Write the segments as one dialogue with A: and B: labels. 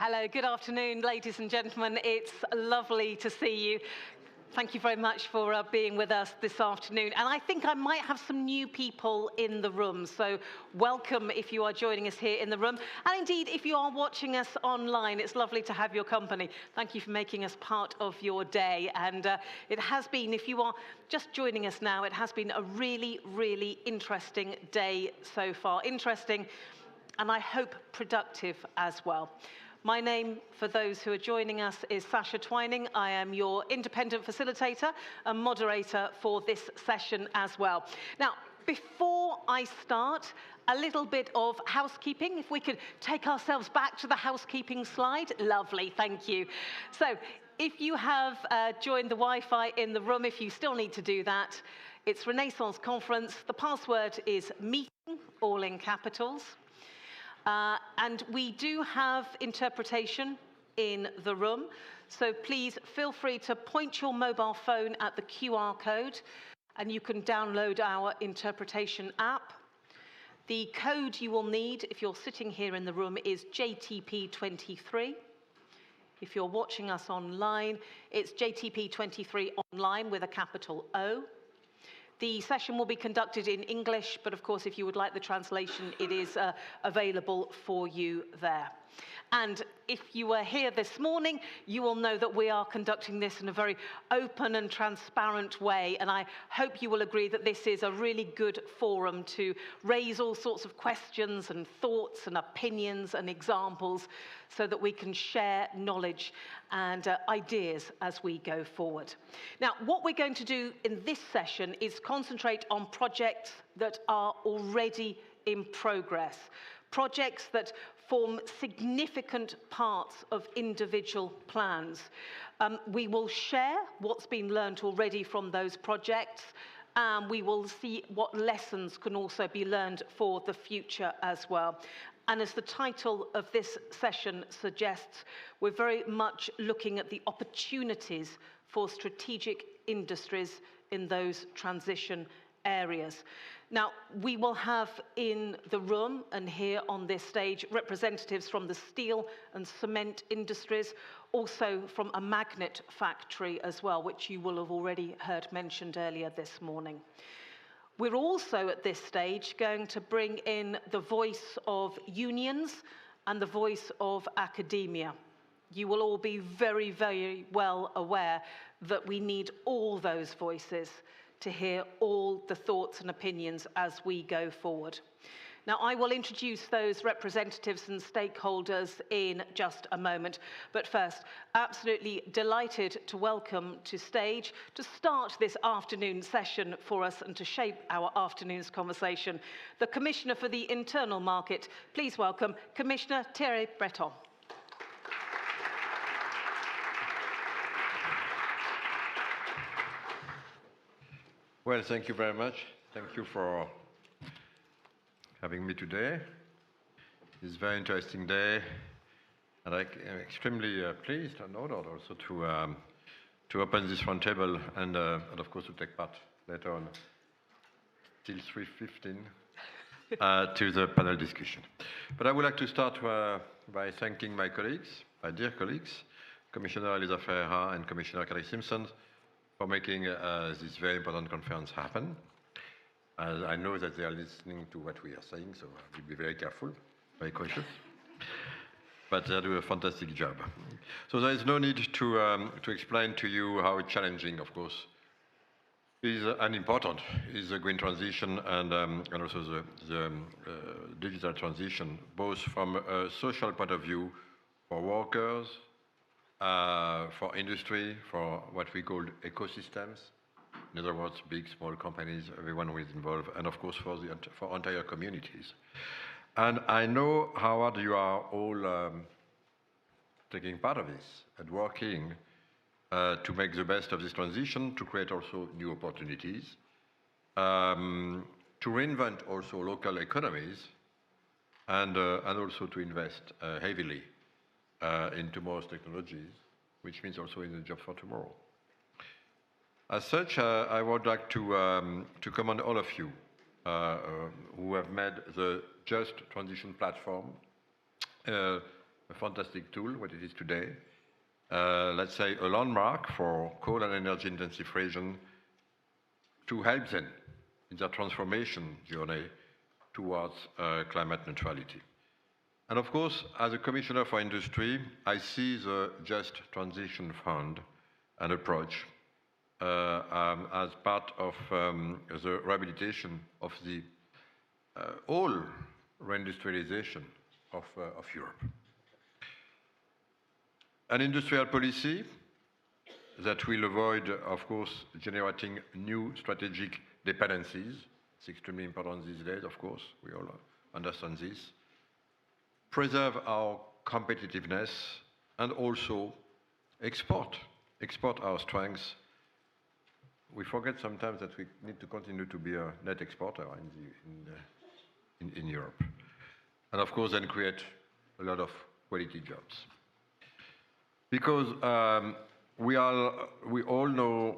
A: Hello, good afternoon, ladies and gentlemen. It's lovely to see you. Thank you very much for being with us this afternoon. And I think I might have some new people in the room, so welcome if you are joining us here in the room. And indeed, if you are watching us online, it's lovely to have your company. Thank you for making us part of your day. And it has been, if you are just joining us now, it has been a really, really interesting day so far. Interesting, and I hope productive as well. My name, for those who are joining us, is Sasha Twining. I am your independent facilitator and moderator for this session as well. Now, before I start, a little bit of housekeeping. If we could take ourselves back to the housekeeping slide. Lovely, thank you. So, if you have joined the Wi-Fi in the room, if you still need to do that, it's Renaissance Conference. The password is meeting, all in capitals. And we do have interpretation in the room, so please feel free to point your mobile phone at the QR code and you can download our interpretation app. The code you will need if you're sitting here in the room is JTP23. If you're watching us online, it's JTP23 online with a capital O. The session will be conducted in English, but of course, if you would like the translation, it is available for you there. And if you were here this morning, you will know that we are conducting this in a very open and transparent way. And I hope you will agree that this is a really good forum to raise all sorts of questions and thoughts and opinions and examples so that we can share knowledge and ideas as we go forward. Now, what we're going to do in this session is concentrate on projects that are already in progress, projects that form significant parts of individual plans. We will share what's been learned already from those projects, and we will see what lessons can also be learned for the future as well. And as the title of this session suggests, we're very much looking at the opportunities for strategic industries in those transition areas. Now, we will have in the room and here on this stage representatives from the steel and cement industries, also from a magnet factory as well, which you will have already heard mentioned earlier this morning. We're also at this stage going to bring in the voice of unions and the voice of academia. You will all be very, very well aware that we need all those voices to hear all the thoughts and opinions as we go forward. Now, I will introduce those representatives and stakeholders in just a moment. But first, absolutely delighted to welcome to stage, to start this afternoon session for us and to shape our afternoon's conversation, the Commissioner for the Internal Market. Please welcome Commissioner Breton.
B: Well, thank you very much. Thank you for having me today. It's a very interesting day, and I'm extremely pleased and honored also to open this roundtable and of course to take part later on till 3:15 to the panel discussion. But I would like to start by thanking my colleagues, my dear colleagues, Commissioner Elisa Ferreira and Commissioner Carrie Simpson, for making this very important conference happen. I know that they are listening to what we are saying, so we'll be very careful, very cautious. But they do a fantastic job. So there is no need to explain to you how challenging, of course, is and important is the green transition and also the digital transition, both from a social point of view for workers, for industry, for what we call ecosystems. In other words, big, small companies, everyone who is involved, and of course for entire communities. And I know how hard you are all taking part of this and working to make the best of this transition, to create also new opportunities, to reinvent also local economies, and also to invest heavily in tomorrow's technologies, which means also in the job for tomorrow. As such, I would like to commend all of you who have made the Just Transition platform a fantastic tool, what it is today. Let's say a landmark for coal and energy-intensive region to help them in their transformation journey towards climate neutrality. And of course, as a Commissioner for Industry, I see the Just Transition Fund and approach as part of the rehabilitation of the whole reindustrialization of Europe. An industrial policy that will avoid, of course, generating new strategic dependencies. It's extremely important these days, of course, we all understand this. Preserve our competitiveness and also export our strengths. We forget sometimes that we need to continue to be a net exporter in Europe. And of course, then create a lot of quality jobs. Because we all know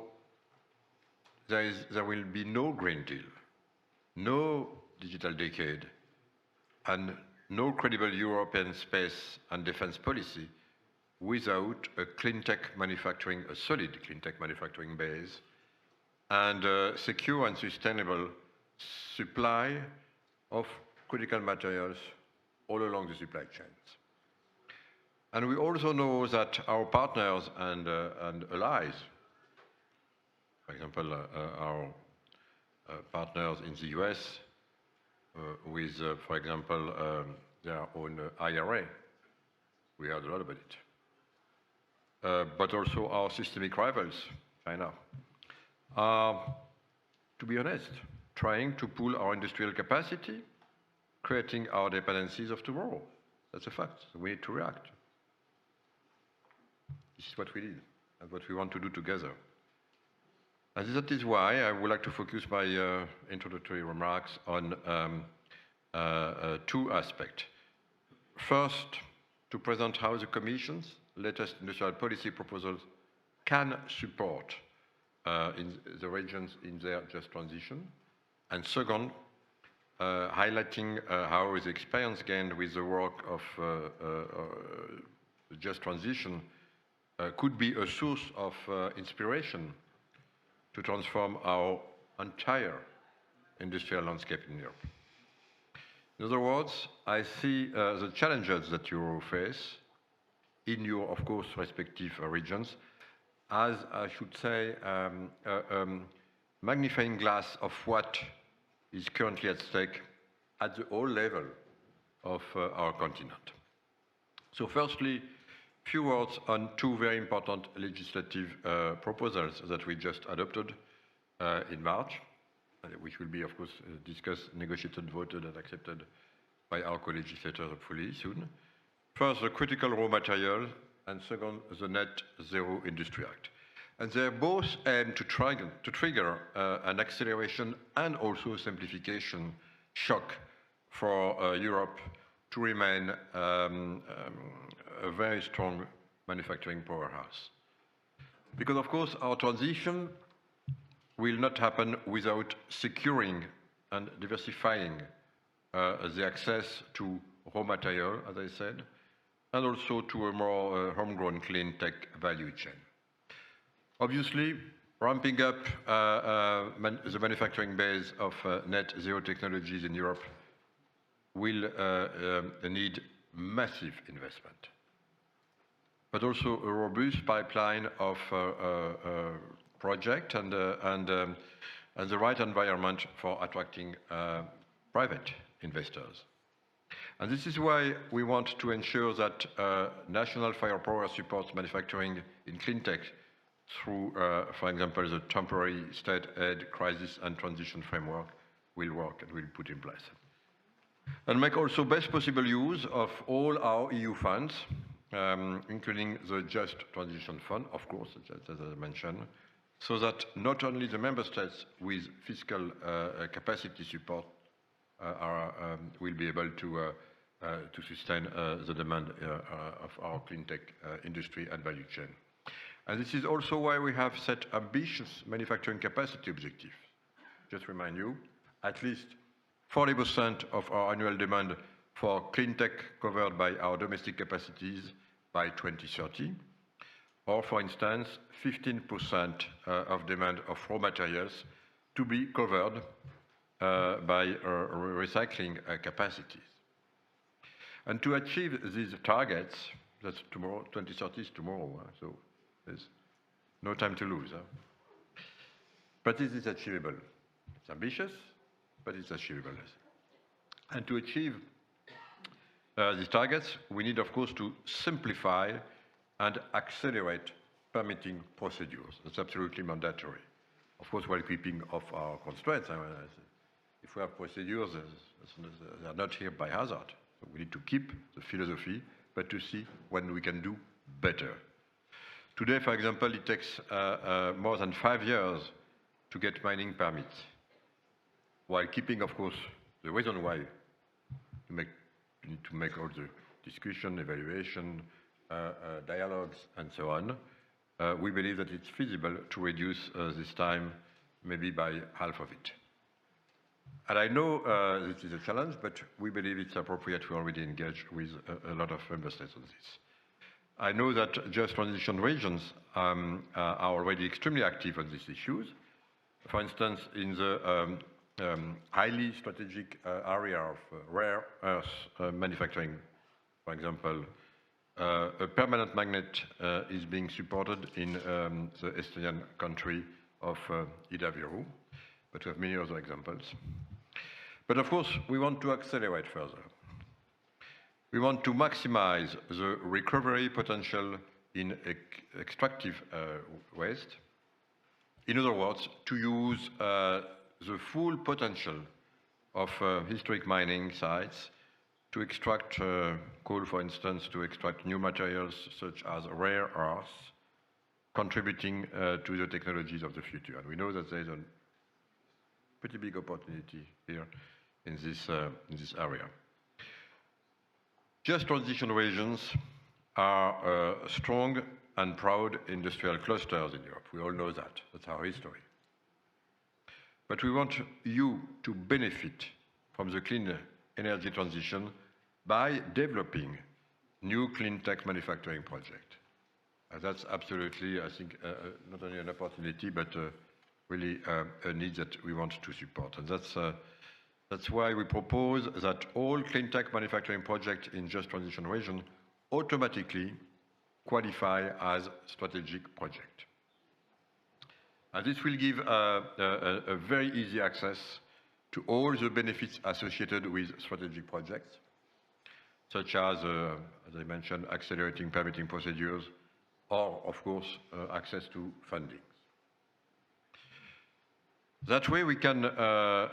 B: there will be no Green Deal, no digital decade, and no credible European space and defense policy without a clean tech manufacturing, a solid clean tech manufacturing base, and a secure and sustainable supply of critical materials all along the supply chains. And we also know that our partners and allies, for example, our partners in the US, with, for example, their own IRA, we heard a lot about it, but also our systemic rivals, China, are, to be honest, trying to pull our industrial capacity, creating our dependencies of tomorrow. That's a fact. We need to react. This is what we need and what we want to do together. And that is why I would like to focus my introductory remarks on two aspects. First, to present how the Commission's latest industrial policy proposals can support in the regions in their just transition. And second, highlighting how the experience gained with the work of just transition could be a source of inspiration to transform our entire industrial landscape in Europe. In other words, I see the challenges that you face in your, of course, respective regions as, I should say, magnifying glass of what is currently at stake at the whole level of our continent. So firstly, few words on two very important legislative proposals that we just adopted in March, which will be, of course, discussed, negotiated, voted, and accepted by our co-legislators hopefully soon. First, the critical raw material, and second, the Net Zero Industry Act. And they both aim to trigger an acceleration and also simplification shock for Europe to remain a very strong manufacturing powerhouse. Because, of course, our transition will not happen without securing and diversifying the access to raw material, as I said, and also to a more homegrown clean tech value chain. Obviously, ramping up the manufacturing base of net zero technologies in Europe will need massive investment, but also a robust pipeline of project and the right environment for attracting private investors. And this is why we want to ensure that national firepower supports manufacturing in clean tech through, for example, the temporary state aid crisis and transition framework will work and will put in place. And make also best possible use of all our EU funds, including the Just Transition Fund, of course, as I mentioned, so that not only the member states with fiscal capacity support will be able to sustain the demand of our clean tech industry and value chain. And this is also why we have set ambitious manufacturing capacity objectives. Just remind you, at least 40% of our annual demand for clean tech covered by our domestic capacities by 2030, or for instance, 15% of demand of raw materials to be covered by recycling capacities. And to achieve these targets, that's tomorrow, 2030 is tomorrow, so there's no time to lose. But it is achievable. It's ambitious, but it's achievable. And to achieve these targets, we need, of course, to simplify and accelerate permitting procedures. That's absolutely mandatory. Of course, while keeping off our constraints. If we have procedures, they are not here by hazard. So we need to keep the philosophy, but to see when we can do better. Today, for example, it takes more than 5 years to get mining permits, while keeping, of course, the reason why you need to make all the discussion, evaluation, dialogues, and so on. We believe that it's feasible to reduce this time maybe by half of it. And I know this is a challenge, but we believe it's appropriate to already engage with a lot of member states on this. I know that just transition regions are already extremely active on these issues. For instance, in the highly strategic area of rare earth manufacturing, for example, a permanent magnet is being supported in the Estonian country of Ida-Viru, but we have many other examples. But of course, we want to accelerate further. We want to maximize the recovery potential in extractive waste. In other words, to use the full potential of historic mining sites to extract coal, for instance, to extract new materials such as rare earths, contributing to the technologies of the future. And we know that there is a pretty big opportunity here in this area. Just transition regions are strong and proud industrial clusters in Europe. We all know that. That's our history. But we want you to benefit from the clean energy transition by developing new clean tech manufacturing projects. That's absolutely, I think, not only an opportunity, but really a need that we want to support. And that's why we propose that all clean tech manufacturing projects in just transition region automatically qualify as strategic project. And this will give a very easy access to all the benefits associated with strategic projects, such as I mentioned, accelerating permitting procedures, or, of course, access to funding. That way, we can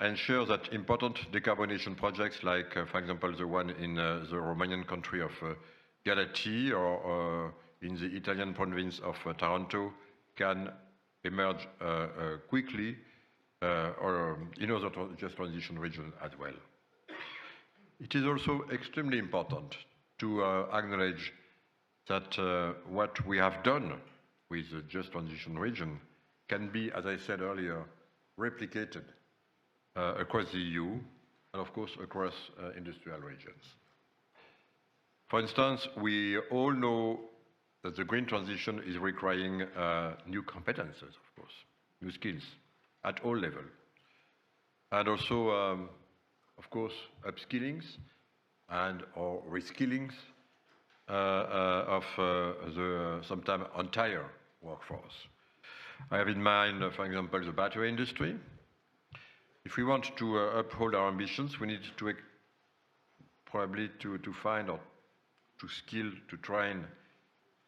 B: ensure that important decarbonization projects, like, for example, the one in the Romanian country of Galati, or in the Italian province of Taranto, can emerge quickly, or in other just transition regions as well. It is also extremely important to acknowledge that what we have done with the just transition region can be, as I said earlier, replicated across the EU and, of course, across industrial regions. For instance, we all know that the green transition is requiring new competences, of course, new skills at all levels. And also, of course, upskillings and or reskillings of the sometimes entire workforce. I have in mind, for example, the battery industry. If we want to uphold our ambitions, we need to probably to find or to skill, to train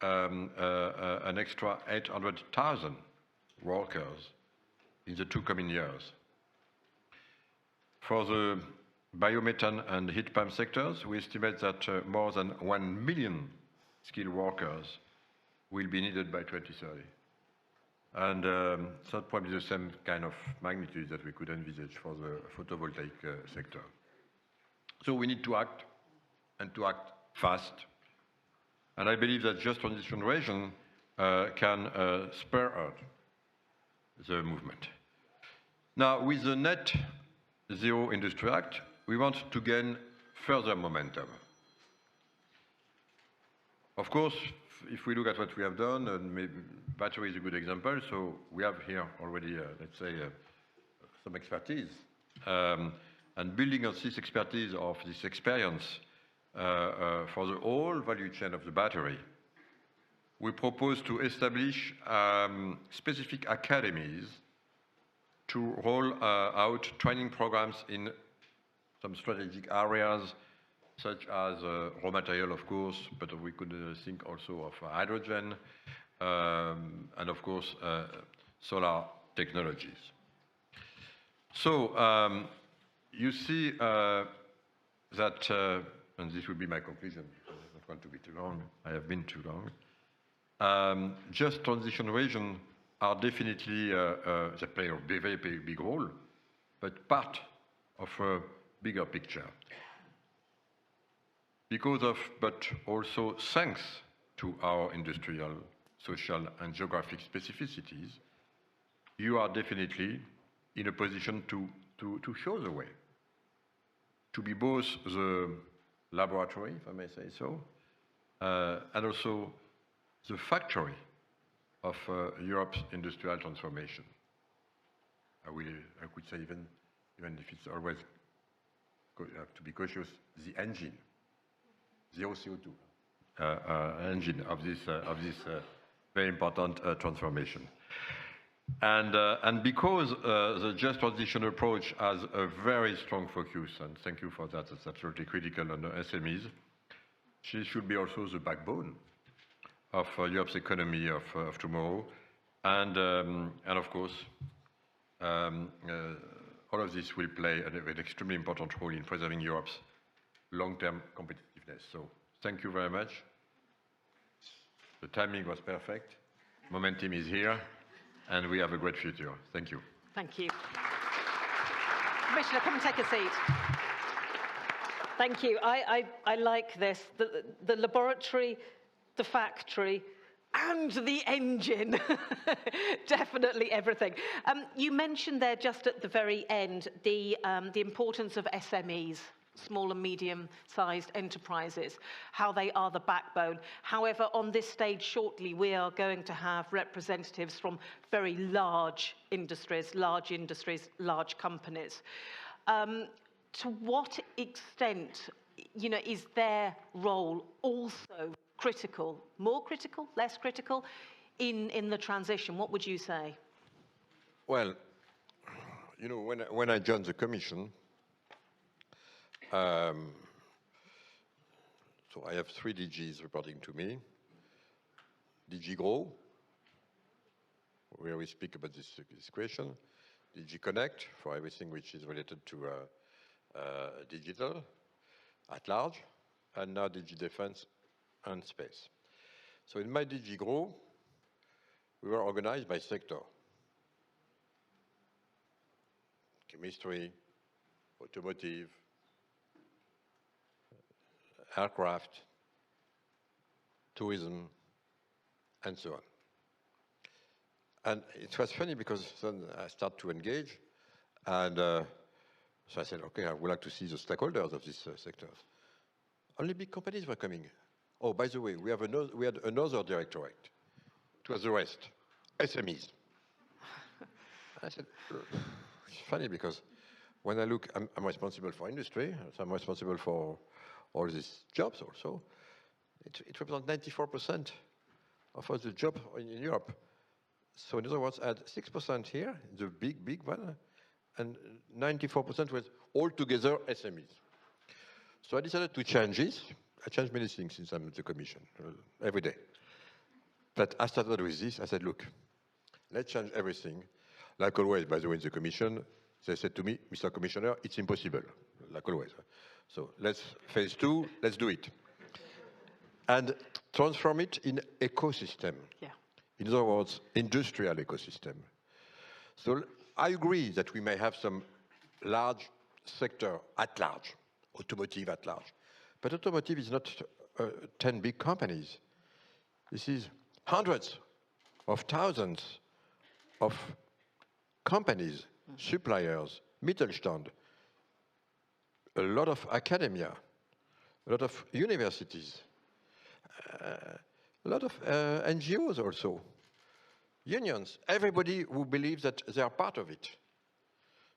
B: an extra 800,000 workers in the 2 coming years. For the biomethane and heat pump sectors, we estimate that more than 1 million skilled workers will be needed by 2030. And it's not probably the same kind of magnitude that we could envisage for the photovoltaic sector. So we need to act, and to act fast. And I believe that just transition region can spur out the movement. Now, with the Net Zero Industry Act, we want to gain further momentum. Of course, if we look at what we have done, and maybe battery is a good example, so we have here already, let's say, some expertise. And building on this expertise, of this experience, for the whole value chain of the battery, we propose to establish specific academies to roll out training programs in some strategic areas, such as raw material, of course, but we could think also of hydrogen, and of course, solar technologies. So you see that, and this will be my conclusion, because I don't want to be too long, I have been too long. Just transition regions are definitely, they play a very, very big role, but part of a bigger picture. Because of, but also thanks to our industrial, social, and geographic specificities, you are definitely in a position to show the way, to be both the laboratory, if I may say so, and also the factory of Europe's industrial transformation. I could say even if it's always have to be cautious, the engine, zero CO2 engine of this very important transformation. And because the just transition approach has a very strong focus, and thank you for that, it's absolutely critical on the SMEs, she should be also the backbone of Europe's economy of tomorrow. And of course, all of this will play an extremely important role in preserving Europe's long-term competitiveness. So thank you very much. The timing was perfect. Momentum is here, and we have a great future. Thank you.
A: Thank you. Commissioner, come and take a seat. Thank you. I like this. The laboratory, the factory, and the engine. Definitely everything. You mentioned there just at the very end the importance of SMEs, small and medium-sized enterprises, how they are the backbone. However, on this stage shortly, we are going to have representatives from very large industries, large companies. To what extent, is their role also critical, more critical, less critical, in the transition? What would you say?
C: Well, when I joined the Commission, so I have 3 DGs reporting to me. DG Grow, where we speak about this question. DG Connect, for everything which is related to digital at large. And now DG Defense and Space. So in my DG Grow, we were organized by sector. Chemistry, automotive, aircraft, tourism, and so on. And it was funny because then I started to engage, and so I said, okay, I would like to see the stakeholders of these sectors. Only big companies were coming. Oh, by the way, we had another directorate. It was the rest, SMEs. I said, it's funny because when I look, I'm responsible for industry, so I'm responsible for all these jobs also. It represents 94% of all the jobs in Europe. So in other words, I had 6% here, the big one, and 94% was altogether SMEs. So I decided to change this. I changed many things since I'm at the Commission, every day. But I started with this. I said, look, let's change everything. Like always, by the way, in the Commission, they said to me, Mr. Commissioner, it's impossible, like always. So let's phase 2, let's do it. And transform it in ecosystem. Yeah. In other words, industrial ecosystem. So I agree that we may have some large sector at large, automotive at large. But automotive is not 10 big companies. This is hundreds of thousands of companies, suppliers, Mittelstand, a lot of academia, a lot of universities, a lot of NGOs also, unions, everybody who believes that they are part of it.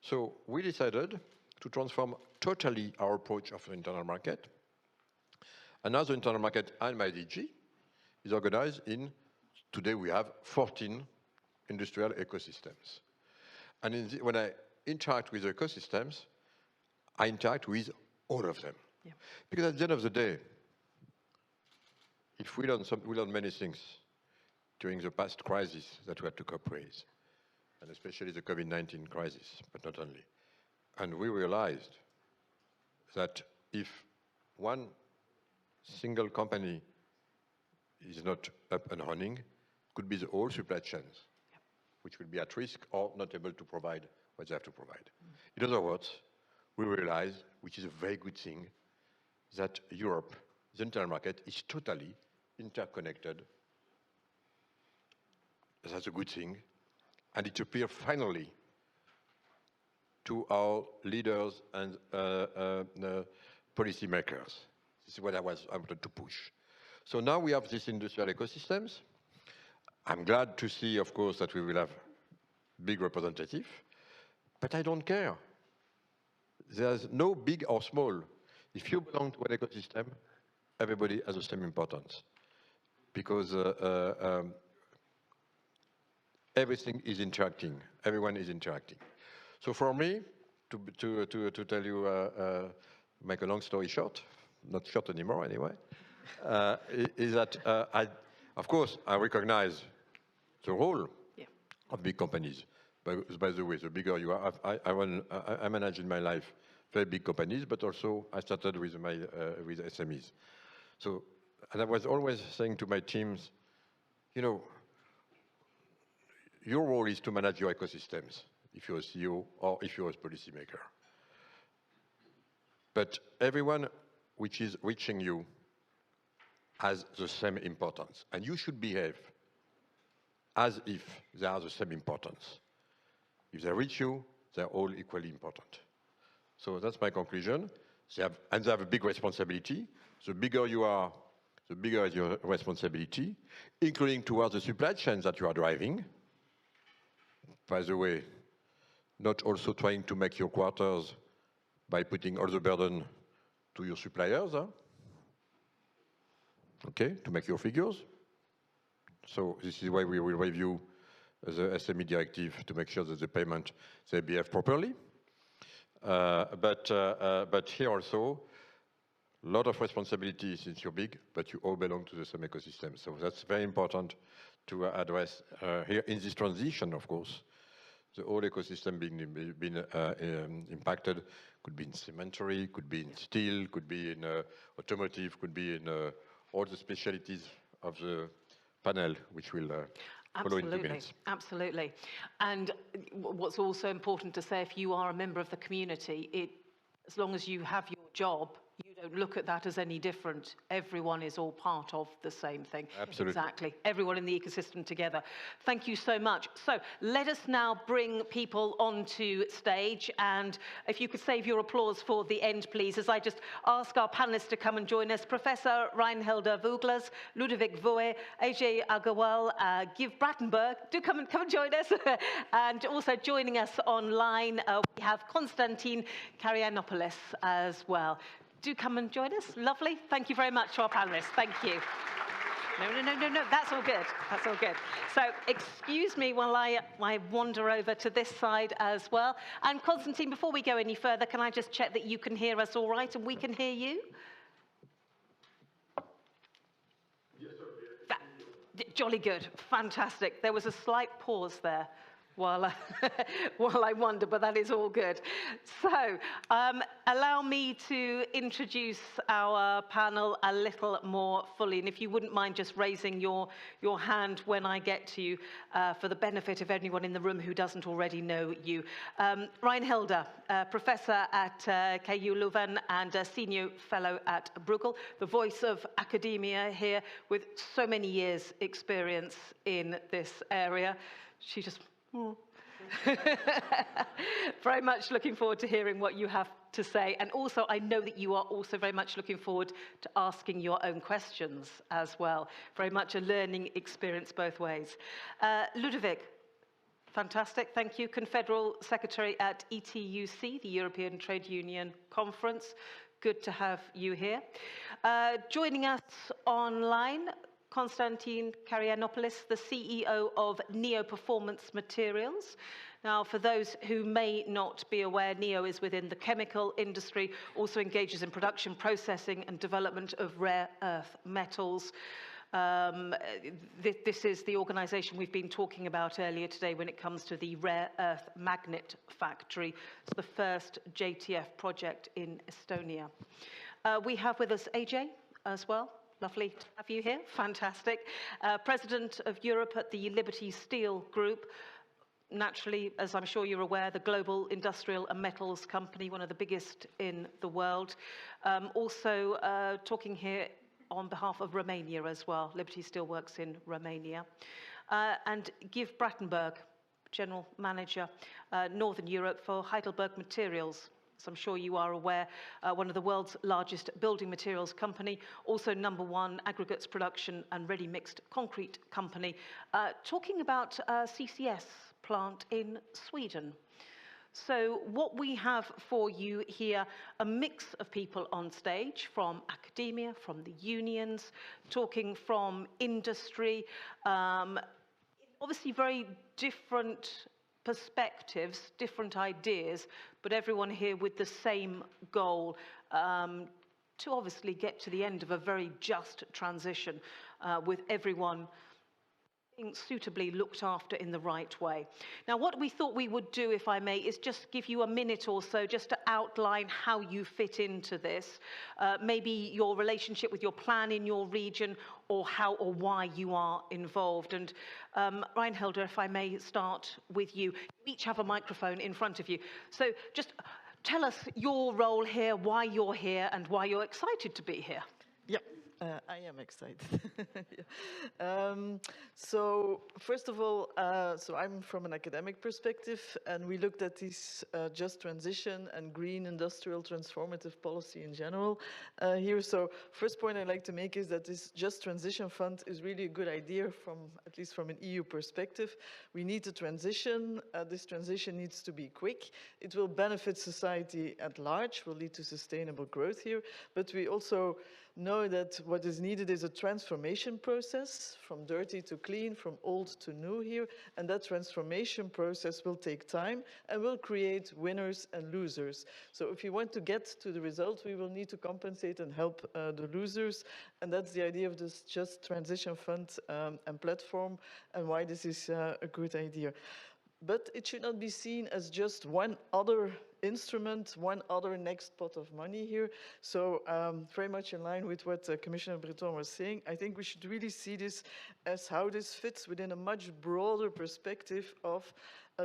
C: So we decided to transform totally our approach of the internal market. Another internal market and my DG is organized in, today we have 14 industrial ecosystems. And when I interact with ecosystems, I interact with all of them. Yeah. Because at the end of the day, if we learn many things during the past crisis that we had to cope with, and especially the COVID-19 crisis, but not only. And we realized that if one single company is not up and running, could be the whole supply chains, yeah, which will be at risk or not able to provide what they have to provide. In other words, we realize, which is a very good thing, that Europe, the internal market, is totally interconnected. That's a good thing. And it appears finally to our leaders and policy makers. This is what I wanted to push. So now we have these industrial ecosystems. I'm glad to see, of course, that we will have big representative, but I don't care. There's no big or small. If you belong to an ecosystem, everybody has the same importance, because everything is interacting. Everyone is interacting. So for me, to tell you, make a long story short, not short anymore anyway, is that of course, I recognize the role, yeah, of big companies. By the way, the bigger you are, I manage in my life very big companies, but also I started with with SMEs. So, and I was always saying to my teams, you know, your role is to manage your ecosystems, if you're a CEO or if you're a policymaker. But everyone which is reaching you has the same importance, and you should behave as if they are the same importance. If they reach you, they're all equally important. So that's my conclusion. They have a big responsibility. The bigger you are, the bigger is your responsibility, including towards the supply chains that you are driving. By the way, not also trying to make your quarters by putting all the burden to your suppliers, huh? Okay, to make your figures. So this is why we will review the SME directive to make sure that the payment, they behave properly. But here also, a lot of responsibility since you're big, but you all belong to the same ecosystem. So that's very important to address here in this transition, of course. The whole ecosystem being impacted, could be in cemetery, could be in steel, could be in automotive, could be in all the specialties of the panel, which will follow in 2 minutes.
A: Absolutely. And what's also important to say, if you are a member of the community, as long as you have your job, you don't look at that as any different. Everyone is all part of the same thing.
C: Absolutely.
A: Exactly. Everyone in the ecosystem together. Thank you so much. So let us now bring people onto stage. And if you could save your applause for the end, please, as I just ask our panelists to come and join us. Professor Reinhilde Vogels, Ludovic Voe, Ajay Agarwal, Giv Brattenberg, do come and join us. And also joining us online, we have Konstantin Karianopoulos as well. Do come and join us. Lovely. Thank you very much to our panelists. Thank you. No. That's all good. That's all good. So excuse me while I wander over to this side as well. And Konstantin, before we go any further, can I just check that you can hear us all right and we can hear you?
D: Yes, sir.
A: Jolly good. Fantastic. There was a slight pause there while I wonder, but that is all good. So allow me to introduce our panel a little more fully, and if you wouldn't mind just raising your hand when I get to you for the benefit of anyone in the room who doesn't already know you. Reinhilde, professor at KU Leuven and a senior fellow at Bruegel, the voice of academia here with so many years experience in this area. She just Very much looking forward to hearing what you have to say. And also, I know that you are also very much looking forward to asking your own questions as well. Very much a learning experience both ways. Ludovic, fantastic, thank you. Confederal Secretary at ETUC, the European Trade Union Conference. Good to have you here. Joining us online, Konstantin Karyanopoulos, the CEO of Neo Performance Materials. Now, for those who may not be aware, Neo is within the chemical industry, also engages in production, processing and development of rare earth metals. This is the organization we've been talking about earlier today when it comes to the rare earth magnet factory. It's the first JTF project in Estonia. We have with us AJ as well. Lovely to have you here. Fantastic. President of Europe at the Liberty Steel Group. Naturally, as I'm sure you're aware, the global industrial and metals company, one of the biggest in the world. Also talking here on behalf of Romania as well. Liberty Steel works in Romania. And Giv Brattenberg, General Manager, Northern Europe for Heidelberg Materials. As I'm sure you are aware, one of the world's largest building materials company, also #1 aggregates production and ready-mixed concrete company. Talking about CCS plant in Sweden. So what we have for you here, a mix of people on stage from academia, from the unions, talking from industry, obviously very different perspectives, different ideas, but everyone here with the same goal, to obviously get to the end of a very just transition with everyone being suitably looked after in the right way. Now, what we thought we would do, if I may, is just give you a minute or so just to outline how you fit into this, maybe your relationship with your plan in your region, or how or why you are involved. And Reinhilde, if I may start with you. You each have a microphone in front of you. So just tell us your role here, why you're here, and why you're excited to be here.
E: Yeah. I am excited. So first of all, so I'm from an academic perspective, and we looked at this just transition and green industrial transformative policy in general here. So first point I'd like to make is that this just transition fund is really a good idea from, at least from an EU perspective. We need to transition. This transition needs to be quick. It will benefit society at large, will lead to sustainable growth here, but we also know that what is needed is a transformation process from dirty to clean, from old to new here, and that transformation process will take time and will create winners and losers. So if you want to get to the result, we will need to compensate and help the losers, and that's the idea of this Just Transition Fund and platform, and why this is a good idea. But it should not be seen as just one other instrument, one other next pot of money here. So very much in line with what Commissioner Breton was saying, I think we should really see this as how this fits within a much broader perspective of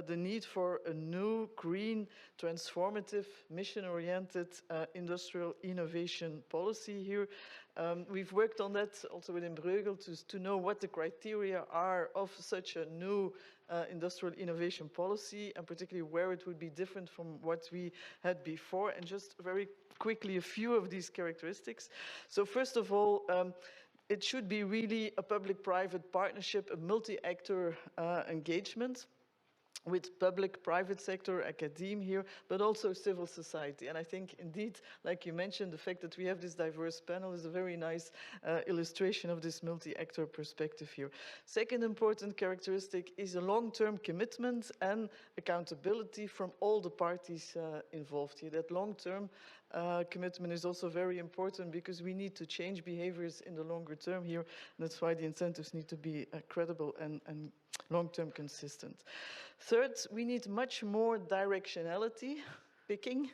E: the need for a new, green, transformative, mission-oriented industrial innovation policy here. We've worked on that also within Bruegel to know what the criteria are of such a new industrial innovation policy, and particularly where it would be different from what we had before. And just very quickly, a few of these characteristics. So first of all, it should be really a public-private partnership, a multi-actor engagement with public, private sector, academia here, but also civil society. And I think indeed, like you mentioned, the fact that we have this diverse panel is a very nice illustration of this multi-actor perspective here. Second important characteristic is a long-term commitment and accountability from all the parties involved here. That long-term commitment is also very important because we need to change behaviors in the longer term here. That's why the incentives need to be credible and long-term consistent. Third, we need much more directionality, picking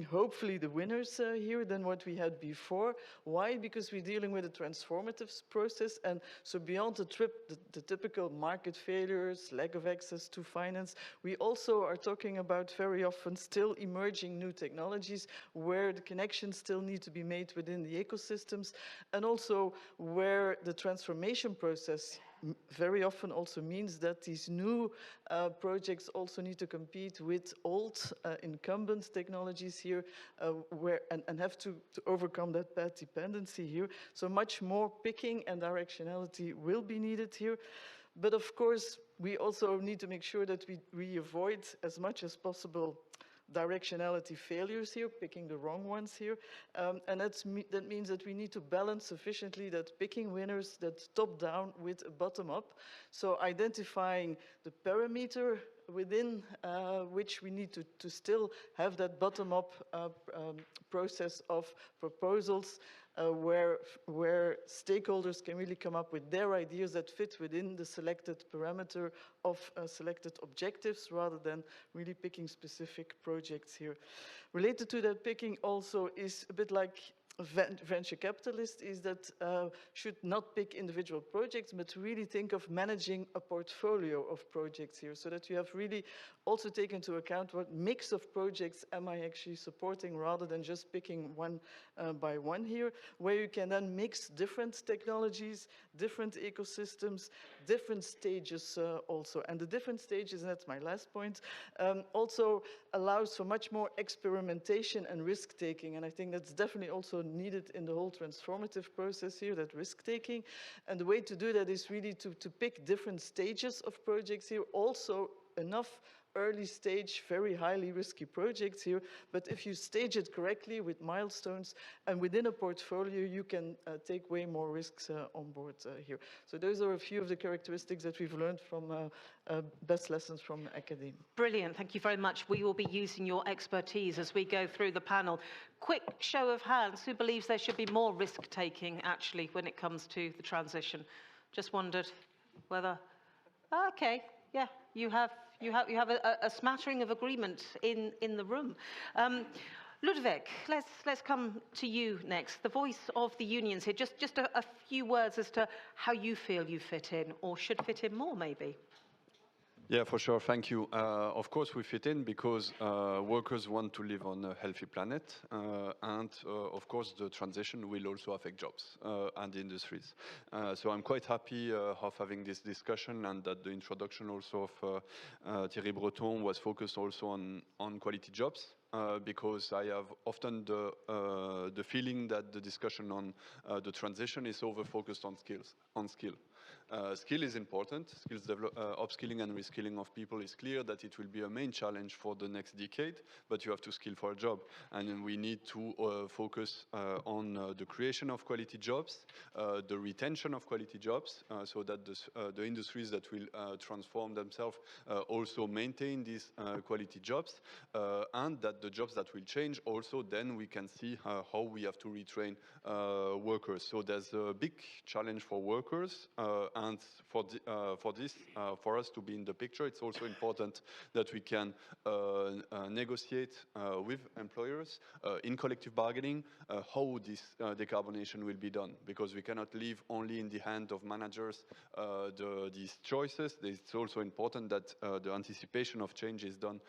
E: hopefully the winners here than what we had before. Why? Because we're dealing with a transformative process, and so beyond the typical market failures, lack of access to finance, we also are talking about very often still emerging new technologies where the connections still need to be made within the ecosystems, and also where the transformation process very often also means that these new projects also need to compete with old incumbent technologies here and have to overcome that path dependency here. So much more picking and directionality will be needed here. But of course, we also need to make sure that we avoid as much as possible directionality failures here, picking the wrong ones here. And that means that we need to balance sufficiently that picking winners that top down with a bottom up. So identifying the parameter within which we need to still have that bottom up process of proposals where stakeholders can really come up with their ideas that fit within the selected parameter of selected objectives rather than really picking specific projects here. Related to that picking also is a bit like venture capitalist is that should not pick individual projects, but really think of managing a portfolio of projects here so that you have really also taken into account what mix of projects am I actually supporting rather than just picking one by one here, where you can then mix different technologies, different ecosystems, different stages also. And the different stages, and that's my last point, also allows for much more experimentation and risk-taking. And I think that's definitely also needed in the whole transformative process here, that risk-taking. And the way to do that is really to pick different stages of projects here, also enough early stage, very highly risky projects here. But if you stage it correctly with milestones and within a portfolio, you can take way more risks on board here. So those are a few of the characteristics that we've learned from best lessons from academia.
A: Brilliant, thank you very much. We will be using your expertise as we go through the panel. Quick show of hands, who believes there should be more risk-taking actually when it comes to the transition? Just wondered whether, okay, yeah, you have a smattering of agreement in the room. Ludwig, let's come to you next. The voice of the unions here. Just a few words as to how you feel you fit in, or should fit in more, maybe.
F: Yeah, for sure. Thank you. Of course, we fit in because workers want to live on a healthy planet. And of course, the transition will also affect jobs and industries. So I'm quite happy of having this discussion and that the introduction also of Thierry Breton was focused also on quality jobs. Because I have often the feeling that the discussion on the transition is over-focused on skill. Skill is important. Upskilling and reskilling of people is clear that it will be a main challenge for the next decade, but you have to skill for a job. And we need to focus on the creation of quality jobs, the retention of quality jobs, so that the industries that will transform themselves also maintain these quality jobs, and that the jobs that will change also, then we can see how we have to retrain workers. So there's a big challenge for workers, and for us to be in the picture, it's also important that we can negotiate with employers in collective bargaining how this decarbonization will be done, because we cannot leave only in the hand of managers these choices. It's also important that the anticipation of change is done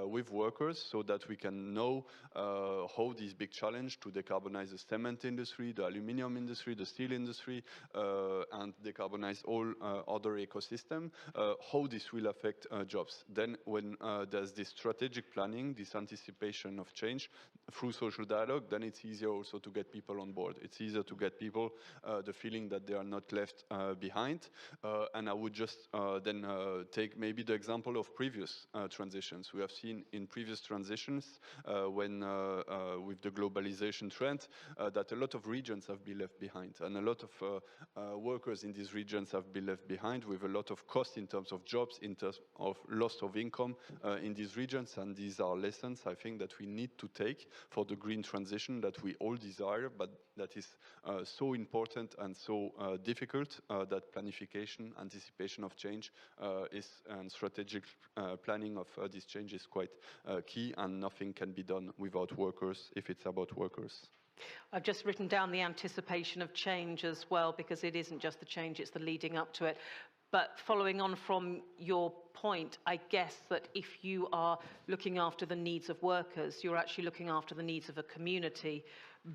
F: with workers, so that we can know how this big challenge to decarbonize the cement industry, the aluminium industry, the steel industry, and decarbonize all other ecosystem, how this will affect jobs. Then when there's this strategic planning, this anticipation of change through social dialogue, then it's easier also to get people on board. It's easier to get people the feeling that they are not left behind. And I would just then take maybe the example of previous transitions. We have seen in previous transitions when with the globalization trend that a lot of regions have been left behind, and a lot of workers in these regions have been left behind with a lot of cost in terms of jobs, in terms of loss of income in these regions. And these are lessons I think that we need to take for the green transition that we all desire, but that is so important and so difficult that planification, anticipation of change and strategic planning of this change is quite key, and nothing can be done without workers if it's about workers.
A: I've just written down the anticipation of change as well, because it isn't just the change, it's the leading up to it. But following on from your point, I guess that if you are looking after the needs of workers, you're actually looking after the needs of a community,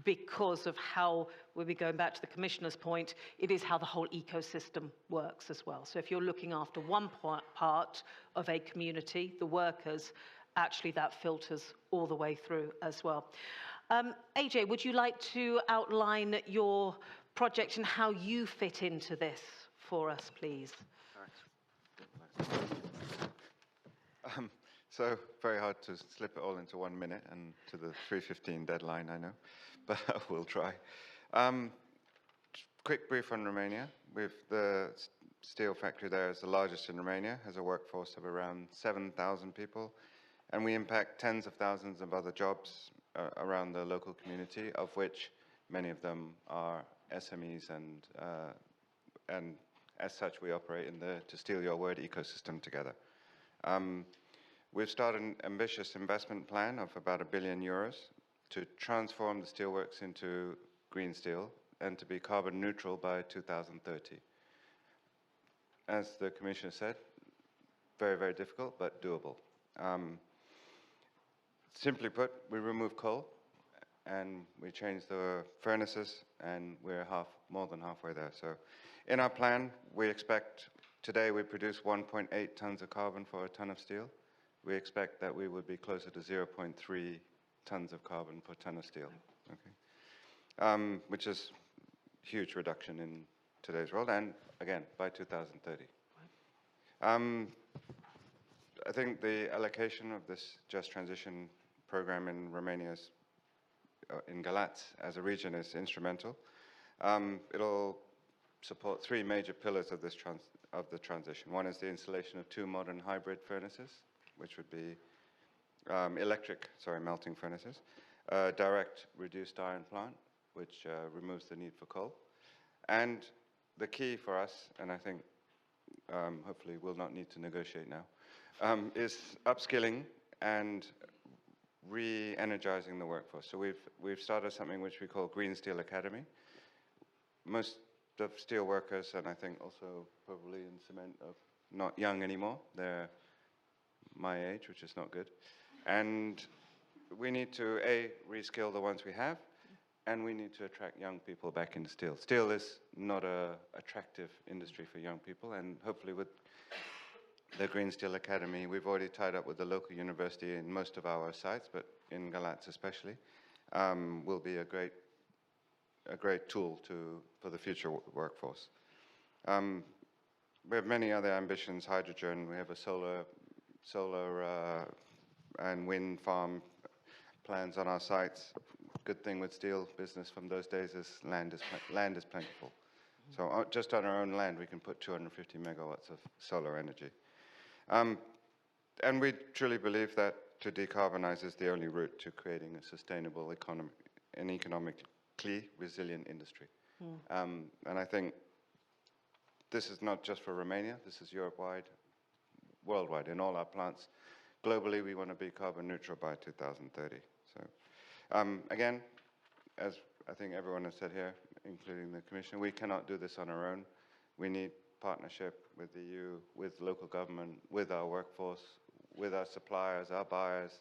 A: because of how, we'll be going back to the Commissioner's point, it is how the whole ecosystem works as well. So if you're looking after one part of a community, the workers, actually that filters all the way through as well. AJ, would you like to outline your project and how you fit into this for us, please?
G: So very hard to slip it all into 1 minute and to the 3:15 deadline, I know, but we'll try. Quick brief on Romania. The steel factory there is the largest in Romania, has a workforce of around 7,000 people, and we impact tens of thousands of other jobs around the local community, of which many of them are SMEs, and as such we operate in the, to steal your word, ecosystem together. We've started an ambitious investment plan of about €1 billion to transform the steelworks into green steel and to be carbon neutral by 2030. As the Commissioner said, very, very difficult, but doable. Simply put, we remove coal and we change the furnaces, and we're more than halfway there. So in our plan, we expect, today we produce 1.8 tons of carbon for a ton of steel. We expect that we would be closer to 0.3 tons of carbon per ton of steel, okay? Which is a huge reduction in today's world, and again, by 2030. I think the allocation of this Just Transition program in Romania, in Galați as a region, is instrumental. It'll support 3 major pillars of this the transition. One is the installation of 2 modern hybrid furnaces, which would be electric melting furnaces, direct reduced iron plant, which removes the need for coal. And the key for us, and I think hopefully we'll not need to negotiate now, is upskilling and re-energizing the workforce. So we've started something which we call Green Steel Academy. Most of steel workers, and I think also probably in cement, are not young anymore. They're my age, which is not good. And we need to, A, reskill the ones we have, and we need to attract young people back into steel. Steel is not an attractive industry for young people, and hopefully with the Green Steel Academy, we've already tied up with the local university in most of our sites, but in Galați especially, will be a great tool for the future workforce. We have many other ambitions: hydrogen. We have a solar and wind farm plans on our sites. Good thing with steel business from those days is land is plentiful. So just on our own land, we can put 250 megawatts of solar energy. And we truly believe that to decarbonize is the only route to creating a sustainable economy, an economically resilient industry. And I think this is not just for Romania, this is Europe-wide, worldwide, in all our plants. Globally, we want to be carbon neutral by 2030. So again, as I think everyone has said here, including the Commission, we cannot do this on our own. We need partnership with the EU, with local government, with our workforce, with our suppliers, our buyers,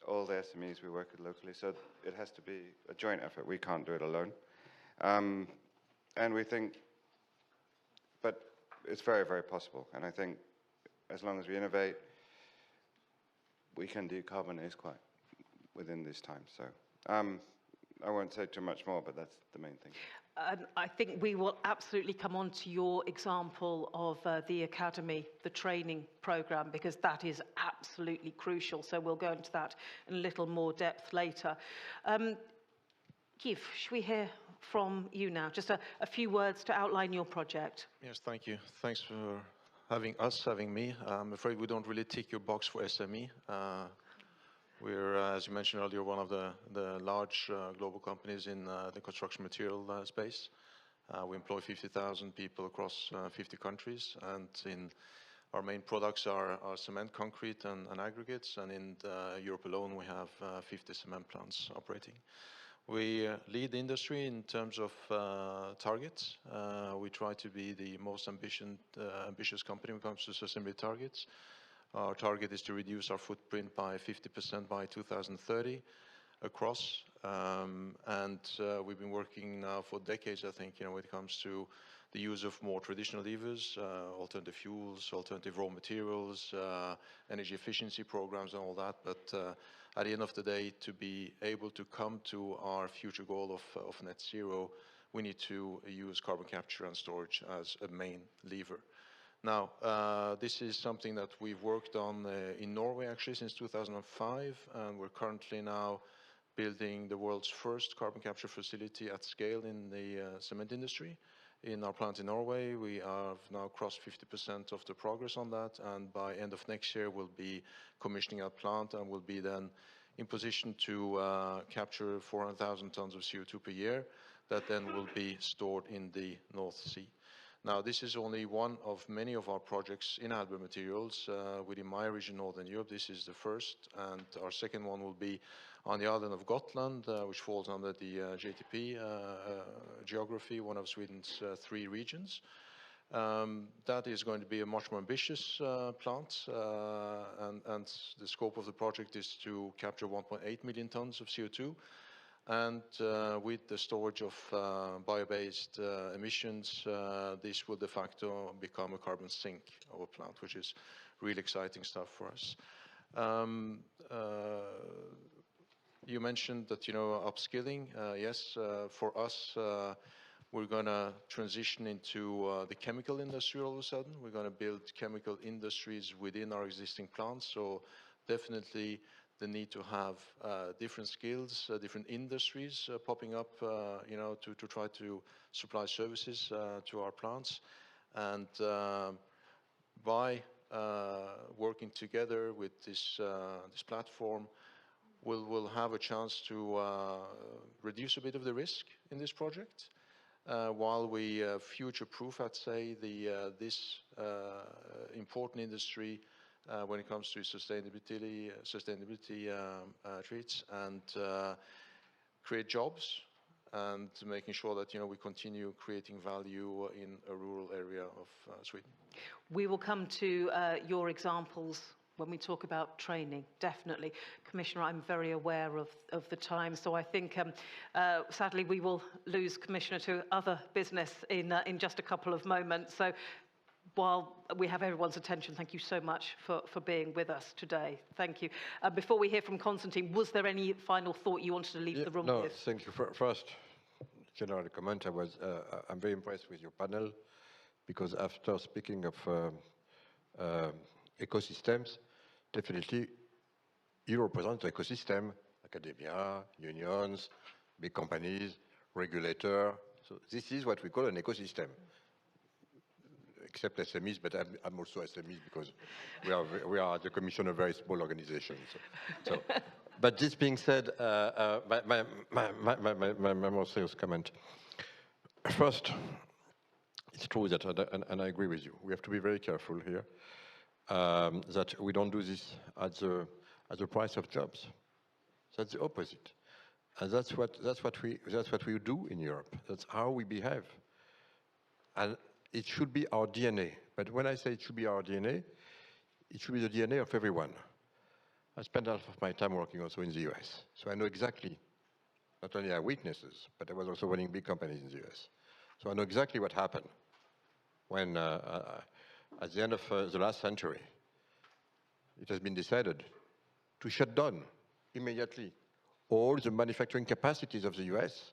G: all the SMEs we work with locally. So it has to be a joint effort. We can't do it alone. And we think, but it's very, very possible. And I think as long as we innovate, we can decarbonize quite within this time. So I won't say too much more, but that's the main thing.
A: I think we will absolutely come on to your example of the academy, the training program, because that is absolutely crucial. So we'll go into that in a little more depth later. Giv, should we hear from you now? Just a few words to outline your project.
H: Yes, thank you. Thanks for having me. I'm afraid we don't really tick your box for SME. We're, as you mentioned earlier, one of the large global companies in the construction material space. We employ 50,000 people across 50 countries, and our main products are cement, concrete, and aggregates. And in Europe alone, we have 50 cement plants operating. We lead the industry in terms of targets. We try to be the most ambitious company when it comes to sustainability targets. Our target is to reduce our footprint by 50% by 2030 across. We've been working now for decades, I think, when it comes to the use of more traditional levers, alternative fuels, alternative raw materials, energy efficiency programs and all that. But at the end of the day, to be able to come to our future goal of net zero, we need to use carbon capture and storage as a main lever. Now, this is something that we've worked on in Norway actually since 2005, and we're currently now building the world's first carbon capture facility at scale in the cement industry. In our plant in Norway, we have now crossed 50% of the progress on that, and by end of next year, we'll be commissioning our plant and will be then in position to capture 400,000 tons of CO2 per year that then will be stored in the North Sea. Now, this is only one of many of our projects in Heidelberg Materials within my region, Northern Europe. This is the first, and our second one will be on the island of Gotland, which falls under the JTF geography, one of Sweden's 3 regions. That is going to be a much more ambitious plant, and the scope of the project is to capture 1.8 million tons of CO2. And with the storage of bio-based emissions, this will de facto become a carbon sink of a plant, which is really exciting stuff for us. You mentioned that, upskilling. Yes, for us, we're going to transition into the chemical industry all of a sudden. We're going to build chemical industries within our existing plants. So definitely the need to have different skills, different industries popping up, to try to supply services to our plants. And by working together with this platform, we'll have a chance to reduce a bit of the risk in this project, while we future-proof, I'd say, this important industry when it comes to sustainability treats, and create jobs, and making sure that we continue creating value in a rural area of Sweden.
A: We will come to your examples when we talk about training, definitely. Commissioner, I'm very aware of the time, so I think sadly we will lose Commissioner to other business in just a couple of moments. So while we have everyone's attention, thank you so much for being with us today. Thank you. Before we hear from Constantine, was there any final thought you wanted to leave the room with?
B: No, thank you. First, general comment, I'm very impressed with your panel, because after speaking of ecosystems, definitely you represent the ecosystem, academia, unions, big companies, regulator. So this is what we call an ecosystem. Except SMEs, but I'm also SMEs because we are the Commission, a very small organization. So but this being said, my more serious comment. First, it's true that, and I agree with you, we have to be very careful here that we don't do this at the price of jobs. That's the opposite, and that's what we do in Europe. That's how we behave, and it should be our DNA. But when I say it should be our DNA, it should be the DNA of everyone. I spent half of my time working also in the US, so I know exactly not only our weaknesses, but I was also running big companies in the US. So I know exactly what happened when, at the end of the last century, it has been decided to shut down immediately all the manufacturing capacities of the US,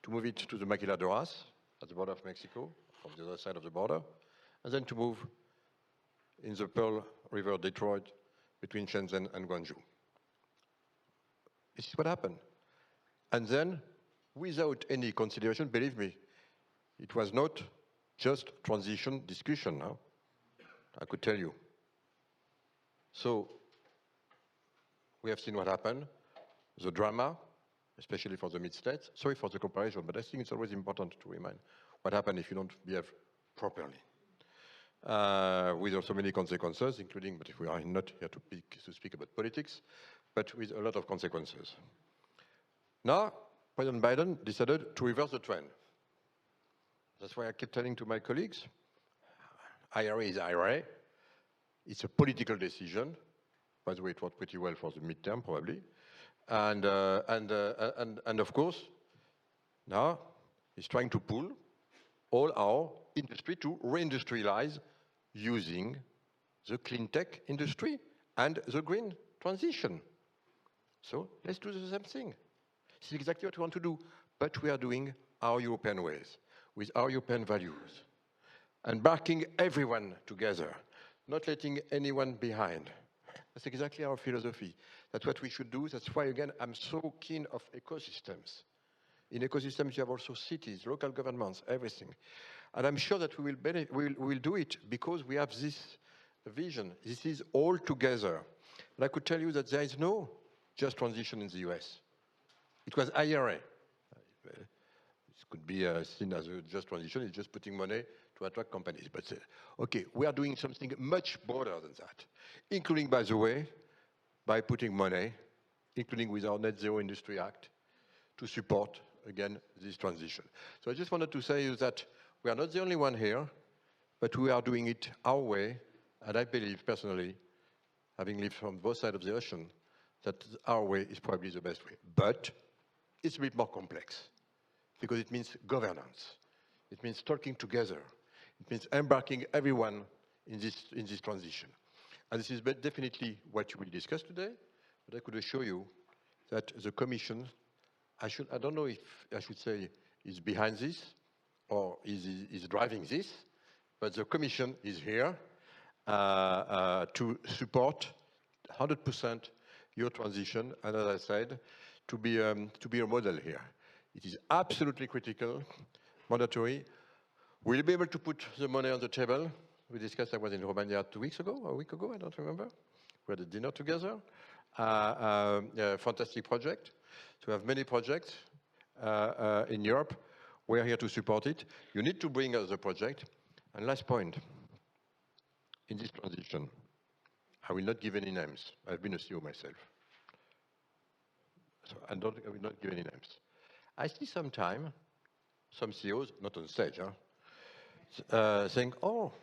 B: to move it to the Maquiladoras, at the border of Mexico, from the other side of the border, and then to move in the Pearl River Detroit between Shenzhen and Guangzhou. This is what happened. And then, without any consideration, believe me, it was not just transition discussion now, I could tell you. So, we have seen what happened, the drama, especially for the mid-states. Sorry for the comparison, but I think it's always important to remind what happens if you don't behave properly. With also many consequences, including, but if we are not here to speak about politics, but with a lot of consequences. Now,
C: President Biden decided to reverse the trend. That's why I keep telling to my colleagues, IRA is IRA. It's a political decision. By the way, it worked pretty well for the midterm, probably. And of course, now he's trying to pull all our industry to reindustrialize using the clean tech industry and the green transition. So let's do the same thing. This is exactly what we want to do, but we are doing our European ways, with our European values, embarking everyone together, not letting anyone behind. That's exactly our philosophy. That's what we should do. That's why, again, I'm so keen of ecosystems. In ecosystems, you have also cities, local governments, everything. And I'm sure that we will do it because we have this vision. This is all together. And I could tell you that there is no just transition in the US. It was IRA. This could be seen as a just transition. It's just putting money to attract companies. But okay, we are doing something much broader than that, including, by the way, by putting money, including with our Net Zero Industry Act, to support, again, this transition. So I just wanted to say that we are not the only one here, but we are doing it our way. And I believe, personally, having lived from both sides of the ocean, that our way is probably the best way. But it's a bit more complex, because it means governance. It means talking together. It means embarking everyone in this transition. And this is definitely what you will discuss today, but I could assure you that the Commission, I don't know if I should say is behind this or is driving this, but the Commission is here to support 100% your transition, and as I said, to be a model here. It is absolutely critical, mandatory. We'll be able to put the money on the table. We discussed, I was in Romania 2 weeks ago, or a week ago, I don't remember. We had a dinner together. Fantastic project. So we have many projects in Europe. We are here to support it. You need to bring us the project. And last point, in this transition, I will not give any names. I've been a CEO myself. So I will not give any names. I see sometimes some CEOs, not on stage, saying, oh,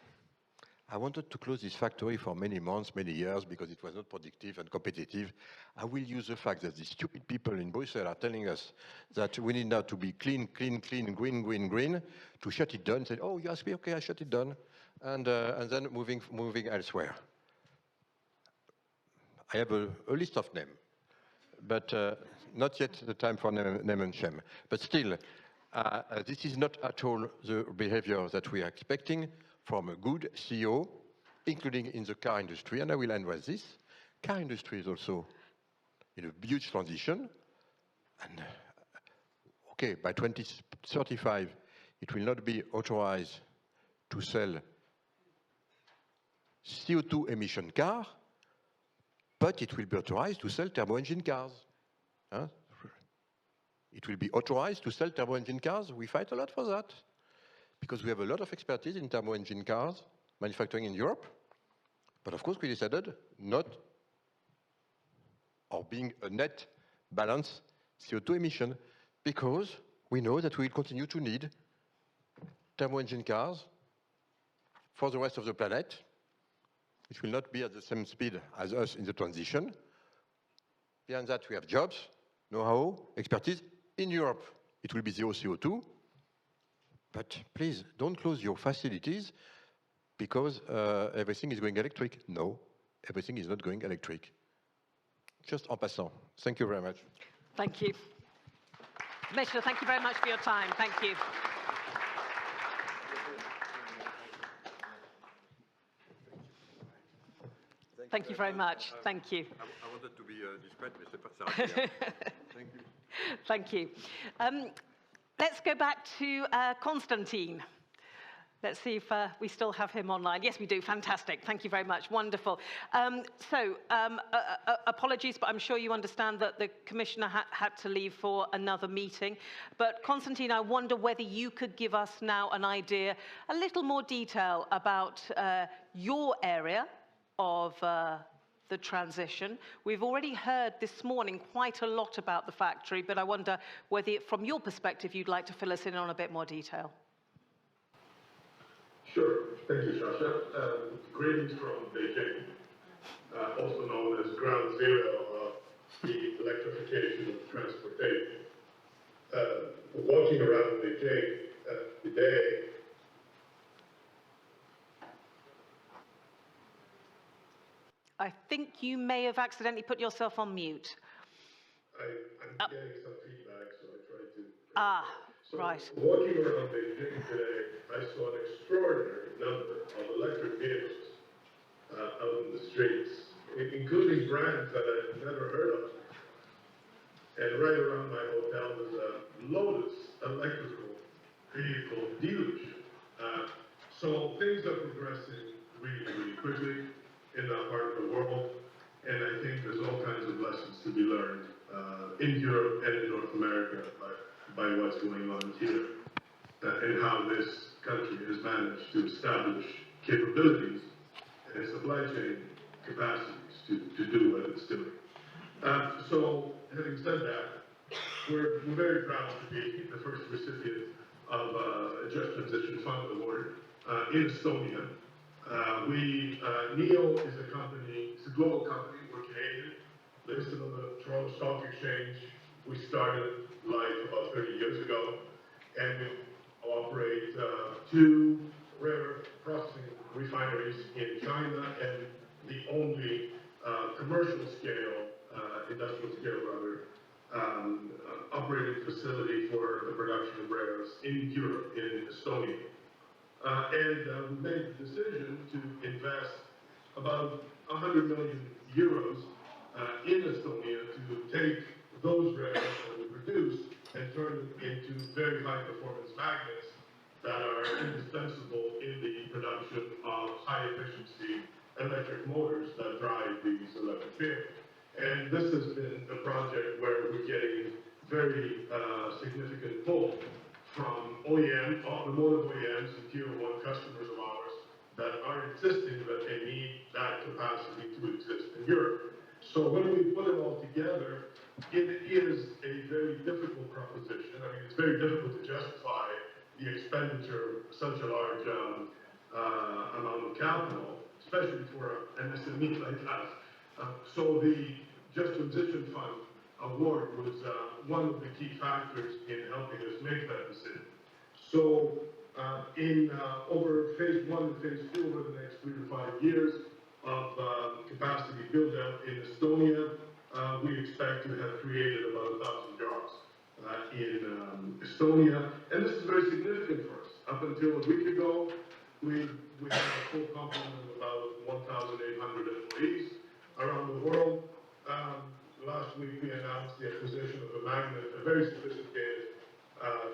C: I wanted to close this factory for many months, many years, because it was not productive and competitive. I will use the fact that these stupid people in Brussels are telling us that we need now to be clean, clean, clean, green, green, green, to shut it down. Say, oh, you asked me, okay, I shut it down, and then moving elsewhere. I have a list of names, but not yet the time for name and shame. But still, this is not at all the behavior that we are expecting from a good CEO, including in the car industry, and I will end with this. Car industry is also in a huge transition, and okay, by 2035, it will not be authorized to sell CO2 emission car, but it will be authorized to sell turbo engine cars. It will be authorized to sell turbo engine cars. We fight a lot for that, because we have a lot of expertise in turbo engine cars manufacturing in Europe. But of course, we decided not, or being a net balance CO2 emission, because we know that we will continue to need turbo engine cars for the rest of the planet, which will not be at the same speed as us in the transition. Beyond that, we have jobs, know-how, expertise in Europe. It will be zero CO2. But please, don't close your facilities because everything is going electric. No, everything is not going electric. Just en passant. Thank you very much.
A: Thank you. Commissioner, thank you very much for your time. Thank you. Thank you very much. Thank you.
C: I wanted to be discreet, Mr. Thank you.
A: Thank you. Let's go back to Constantine. Let's see if we still have him online. Yes, we do. Fantastic. Thank you very much. Wonderful. Apologies, but I'm sure you understand that the Commissioner had to leave for another meeting. But Constantine, I wonder whether you could give us now an idea, a little more detail about your area of the transition. We've already heard this morning quite a lot about the factory, but I wonder whether, from your perspective, you'd like to fill us in on a bit more detail.
D: Sure. Thank you, Shasha. Greetings from Beijing, also known as ground zero of the electrification of transportation. Walking around Beijing today,
A: I think you may have accidentally put yourself on mute.
D: I'm getting some feedback, so I tried to.
A: Right.
D: Walking around Beijing today, I saw an extraordinary number of electric vehicles out in the streets, including brands that I've never heard of. And right around my hotel was a Lotus electrical vehicle dealership. So things are progressing really, really quickly in that part of the world. And I think there's all kinds of lessons to be learned in Europe and in North America by what's going on here and how this country has managed to establish capabilities and supply chain capacities to do what it's doing. So, having said that, we're very proud to be the first recipient of a Just Transition Fund Award in Estonia. NEO is a company, it's a global company, we're Canadian, listed on the Toronto Stock Exchange. We started life about 30 years ago, and we operate 2 rare processing refineries in China and the only commercial scale, industrial scale rather, operating facility for the production of rare earths in Europe, in Estonia. And we made the decision to invest about 100 million euros in Estonia to take those rare earths that we produce and turn them into very high performance magnets that are indispensable in the production of high efficiency electric motors that drive these electric vehicles. And this has been a project where we're getting very significant pull from OEM, automotive OEMs and tier 1 customers of ours that are insisting that they need that capacity to exist in Europe. So when we put it all together, it is a very difficult proposition. I mean, it's very difficult to justify the expenditure of such a large amount of capital, especially for an SME like us. So the Just Transition Fund Award was one of the key factors in helping us make that decision. So over phase 1 and phase 2, over the next 3 to 5 years of capacity build out in Estonia, we expect to have created about 1,000 jobs in Estonia. And this is very significant for us. Up until a week ago, we had a full complement of about 1,800 employees around the world. Last week we announced the acquisition of a very sophisticated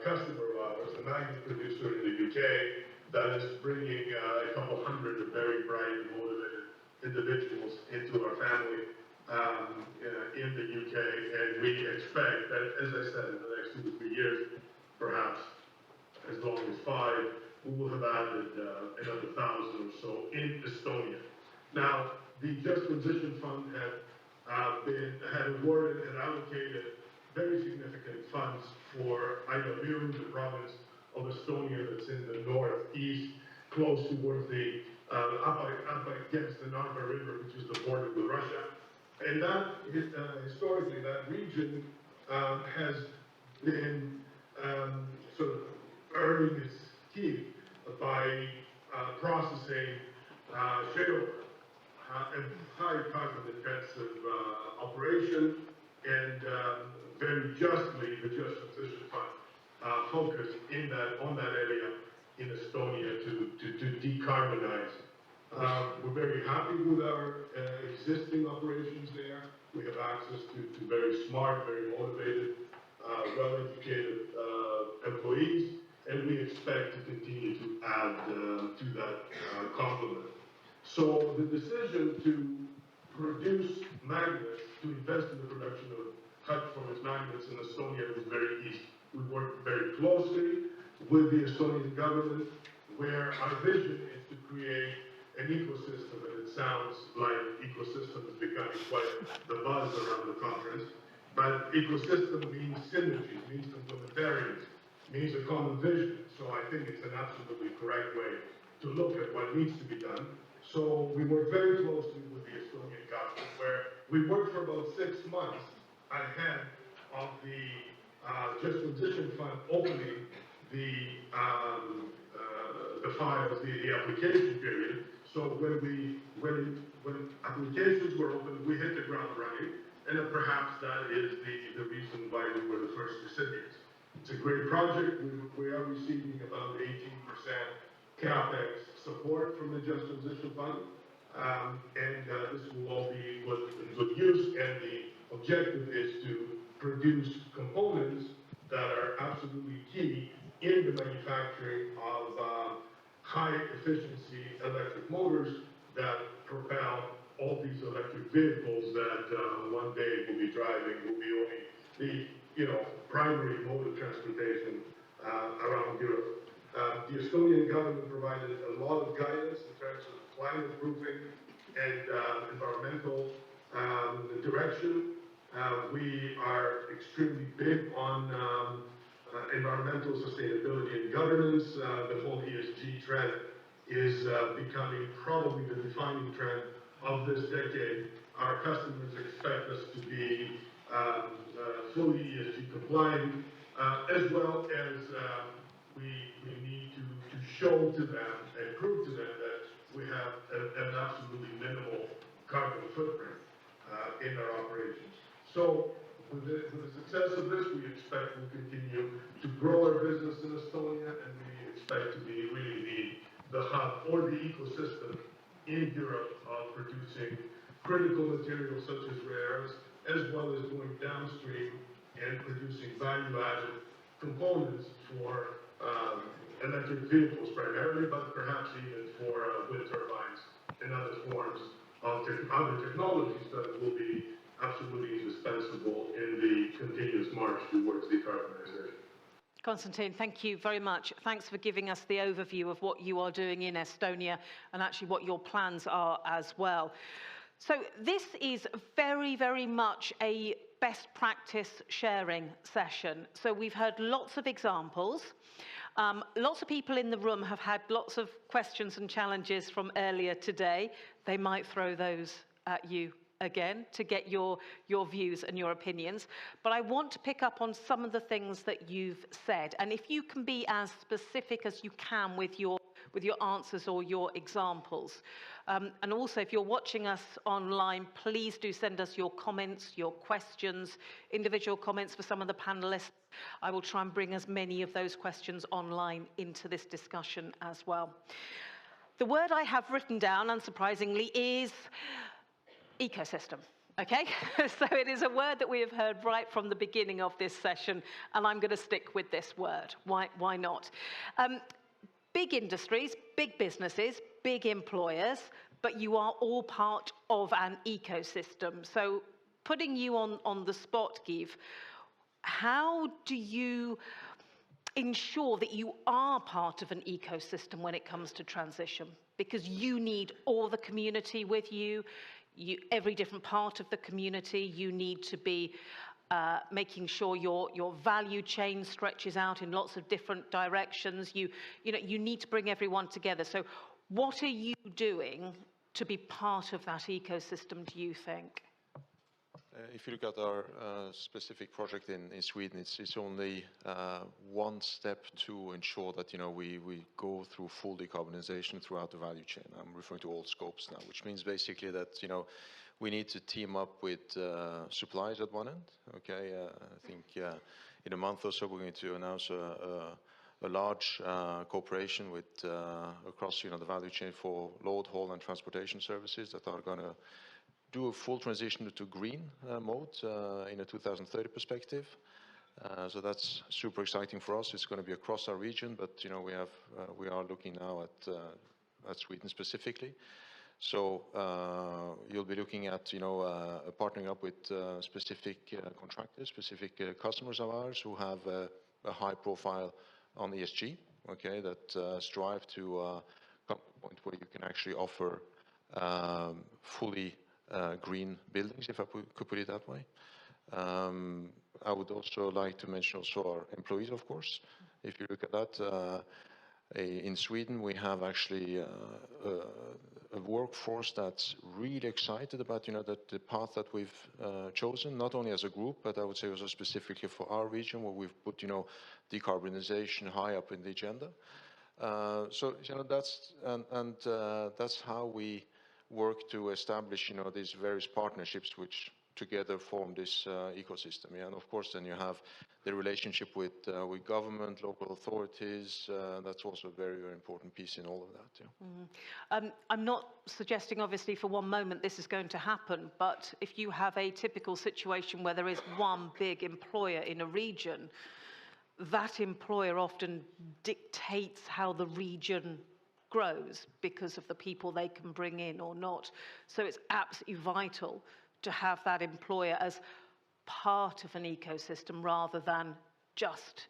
D: customer of ours, a magnet producer in the UK that is bringing a couple hundred of very bright and motivated individuals into our family in the UK, and we expect that, as I said, in the next 2 to 3 years, perhaps as long as 5, we will have added another 1,000 or so in Estonia. Now, the Just Transition Fund had awarded and allocated very significant funds for Ida-Viru, the province of Estonia that's in the northeast, close towards the up against the Narva River, which is the border with Russia. And that historically, that region has been sort of earning its keep by processing shale and high carbon intensive operation, and very justly the Just Transition Fund focused on that area in Estonia to decarbonize. We're very happy with our existing operations there. We have access to very smart, very motivated, well-educated employees, and we expect to continue to add to that complement. So the decision to produce magnets, to invest in the production of high-performance magnets in Estonia was very easy. We worked very closely with the Estonian government, where our vision is to create an ecosystem, and it's sounds like ecosystem is becoming quite the buzz around the conference. But ecosystem means synergy, means complementarities, means a common vision. So I think it's an absolutely correct way to look at what needs to be done. So we work very closely with the Estonian government, where we worked for about 6 months ahead of the Just Transition Fund opening the files, the application period. So when applications were open, we hit the ground running, and perhaps that is the reason why we were the first recipients. It's a great project. We are receiving about 18% CapEx support from the Just Transition Fund, and this will all be put in good use, and the objective is to produce components that are absolutely key in the manufacturing of high efficiency electric motors that propel all these electric vehicles that one day will be driving, will be only the primary mode of transportation around Europe. The Estonian government provided a lot of guidance in terms of climate proofing and environmental direction. We are extremely big on environmental sustainability and governance. The whole ESG trend is becoming probably the defining trend of this decade. Our customers expect us to be fully ESG compliant, as well as we need to show to them and prove to them that we have an absolutely minimal carbon footprint in our operations. So with the success of this, we expect we'll continue to grow our business in Estonia, and we expect to be really the hub or the ecosystem in Europe of producing critical materials such as rare earths, as well as going downstream and producing value-added components for electric vehicles primarily, but perhaps even for wind turbines and other forms of other technologies that will be absolutely indispensable in the continuous march towards decarbonization.
A: Konstantin, thank you very much. Thanks for giving us the overview of what you are doing in Estonia and actually what your plans are as well. So this is very, very much a best practice sharing session. So we've heard lots of examples. Lots of people in the room have had lots of questions and challenges from earlier today. They might throw those at you again to get your views and your opinions. But I want to pick up on some of the things that you've said. And if you can be as specific as you can with your answers or your examples. And also, if you're watching us online, please do send us your comments, your questions, individual comments for some of the panelists. I will try and bring as many of those questions online into this discussion as well. The word I have written down, unsurprisingly, is ecosystem. Okay, so it is a word that we have heard right from the beginning of this session, and I'm going to stick with this word. Why not? Big industries, big businesses, big employers, but you are all part of an ecosystem. So putting you on the spot, Guy, how do you ensure that you are part of an ecosystem when it comes to transition? Because you need all the community with you, every different part of the community. You need to be making sure your value chain stretches out in lots of different directions. You need to bring everyone together. So what are you doing to be part of that ecosystem, do you think?
H: If you look at our specific project in Sweden, it's only one step to ensure that we go through full decarbonization throughout the value chain. I'm referring to all scopes now, which means basically that we need to team up with suppliers at one end. Okay, I think in a month or so we're going to announce a large cooperation with across the value chain for load, haul, and transportation services that are going to do a full transition to green mode in a 2030 perspective. So that's super exciting for us. It's going to be across our region, but we are looking now at Sweden specifically. So you'll be looking at partnering up with specific contractors, specific customers of ours who have a high profile on ESG. Okay, that strive to come to a point where you can actually offer fully green buildings, if I could put it that way. I would also like to mention also our employees, of course. If you look at that, in Sweden, we have actually a workforce that's really excited about, the path that we've chosen, not only as a group, but I would say also specifically for our region, where we've put, decarbonization high up in the agenda. So, that's how we work to establish, these various partnerships which together form this ecosystem. Yeah? And of course, then you have the relationship with government, local authorities. That's also a very, very important piece in all of that. Yeah.
A: Mm-hmm. I'm not suggesting, obviously, for one moment this is going to happen, but if you have a typical situation where there is one big employer in a region, that employer often dictates how the region grows because of the people they can bring in or not. So it's absolutely vital to have that employer as part of an ecosystem rather than just,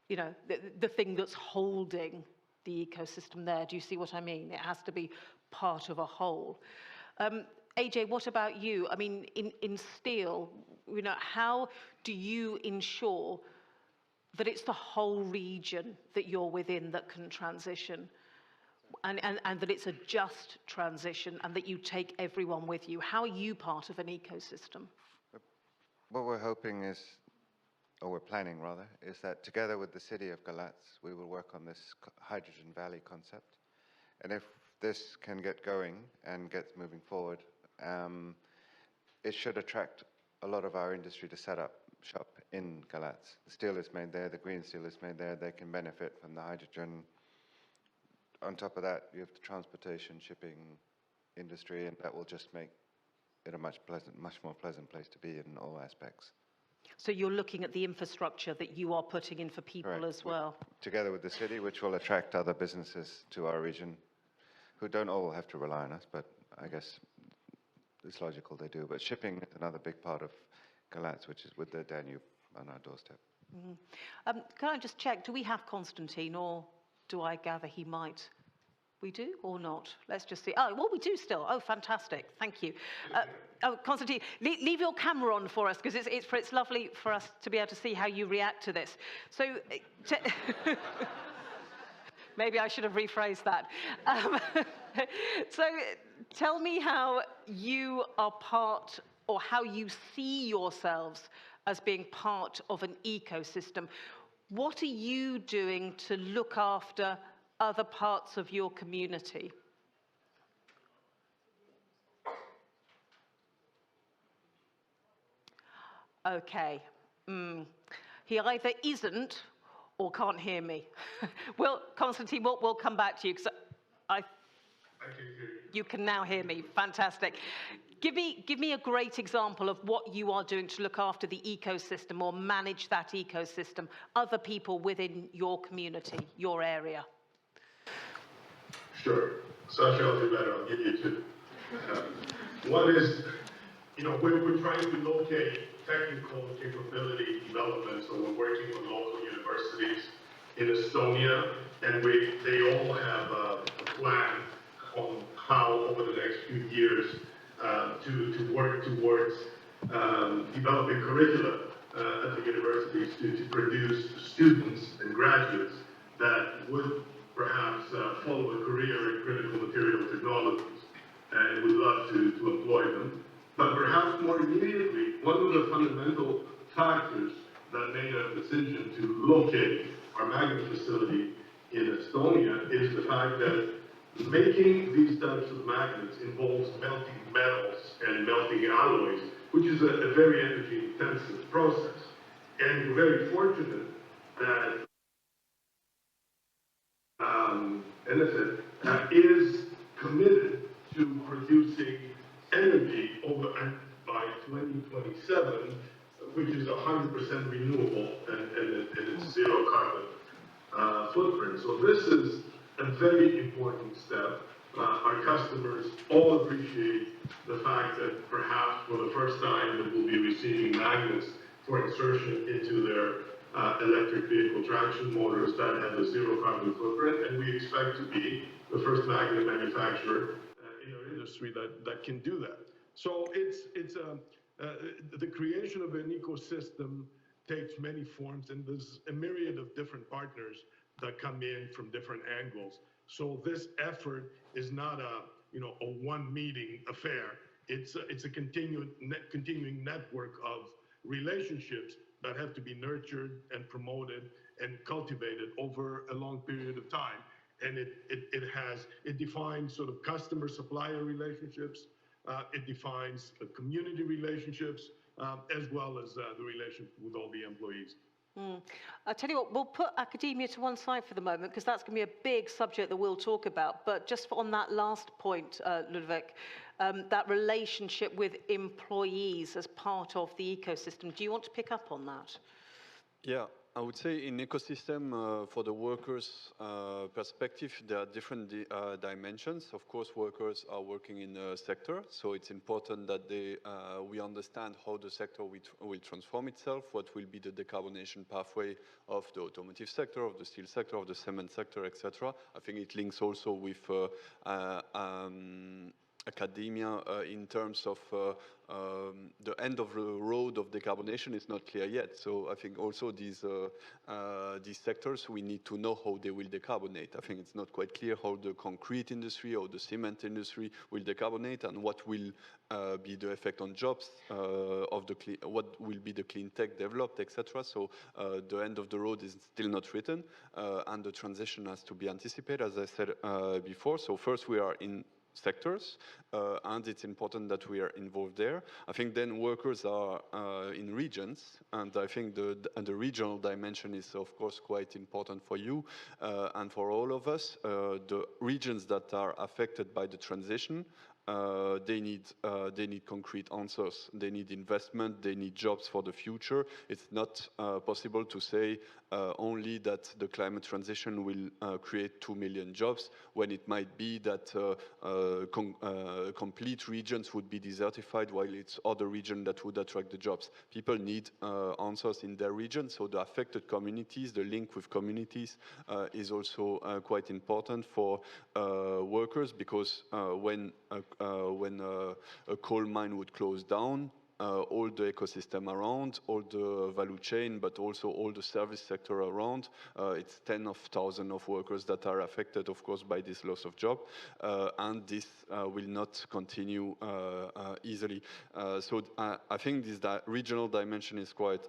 A: the thing that's holding the ecosystem there. Do you see what I mean? It has to be part of a whole. AJ, what about you? I mean, in steel, how do you ensure that it's the whole region that you're within that can transition? And that it's a just transition and that you take everyone with you. How are you part of an ecosystem?
G: What we're hoping is, or we're planning rather, is that together with the city of Galatz, we will work on this hydrogen valley concept. And if this can get going and get moving forward, it should attract a lot of our industry to set up shop in Galatz. The steel is made there, the green steel is made there, they can benefit from the hydrogen. On top of that, you have the transportation, shipping industry, and that will just make it a much more pleasant place to be in all aspects.
A: So you're looking at the infrastructure that you are putting in for people
G: Right.
A: as well?
G: Together with the city, which will attract other businesses to our region, who don't all have to rely on us, but I guess it's logical they do. But shipping is another big part of Galatz, which is with the Danube on our doorstep.
A: Mm-hmm. Can I just check, do we have Constantine, or do I gather he might? We do or not? Let's just see. Oh, well, we do still. Oh, fantastic. Thank you. Constantine, leave your camera on for us, because it's lovely for us to be able to see how you react to this. So, maybe I should have rephrased that. So, tell me how you are part, or how you see yourselves as being part of an ecosystem. What are you doing to look after other parts of your community? Okay. He either isn't or can't hear me. Well, Constantine, we'll come back to you, because I can hear you. You can now hear me. Fantastic. Give me a great example of what you are doing to look after the ecosystem or manage that ecosystem, other people within your community, your area.
D: Sure. Sasha, I'll do better. I'll give you two. One is, we're trying to locate technical capability development, so we're working with local universities in Estonia, and they all have a plan on how, over the next few years, to work towards developing curricula at the universities to produce students and graduates that would perhaps follow a career in critical material technologies, and we'd love to employ them. But perhaps more immediately, one of the fundamental factors that made our decision to locate our magnet facility in Estonia is the fact that making these types of magnets involves melting metals and melting alloys, which is a very energy-intensive process. And we're very fortunate that NSF is committed to producing energy by 2027, which is 100% renewable and it's zero carbon footprint. So this is a very important step. Our customers all appreciate the fact that perhaps for the first time that we'll be receiving magnets for insertion into their electric vehicle traction motors that have a zero carbon footprint, and we expect to be the first magnet manufacturer in our industry that can do that. So the creation of an ecosystem takes many forms, and there's a myriad of different partners that come in from different angles. So this effort is not a one meeting affair. It's a continuing network of relationships that have to be nurtured and promoted and cultivated over a long period of time. And it defines sort of customer-supplier relationships. It defines community relationships, as well as the relationship with all the employees.
A: I'll tell you what, we'll put academia to one side for the moment, because that's going to be a big subject that we'll talk about. But just on that last point, Ludwig, that relationship with employees as part of the ecosystem, do you want to pick up on that?
F: Yeah, I would say in ecosystem, for the workers' perspective, there are different dimensions. Of course, workers are working in a sector, so it's important that we understand how the sector will transform itself, what will be the decarbonization pathway of the automotive sector, of the steel sector, of the cement sector, etc. I think it links also with academia in terms of the end of the road of decarbonization is not clear yet. So I think also these sectors, we need to know how they will decarbonate. I think it's not quite clear how the concrete industry or the cement industry will decarbonate, and what will be the effect on jobs what will be the clean tech developed, etc. So the end of the road is still not written, and the transition has to be anticipated, as I said before. So first we are in sectors, and it's important that we are involved there. I think then workers are in regions, and I think the regional dimension is of course quite important for you and for all of us. The regions that are affected by the transition, they need concrete answers. They need investment. They need jobs for the future. It's not possible to say only that the climate transition will create 2 million jobs, when it might be that complete regions would be desertified, while it's other regions that would attract the jobs. People need answers in their region, so the affected communities, the link with communities is also quite important for workers, because when a coal mine would close down, all the ecosystem around, all the value chain, but also all the service sector around, it's tens of thousands of workers that are affected, of course, by this loss of job, and this will not continue easily. So I think this regional dimension is quite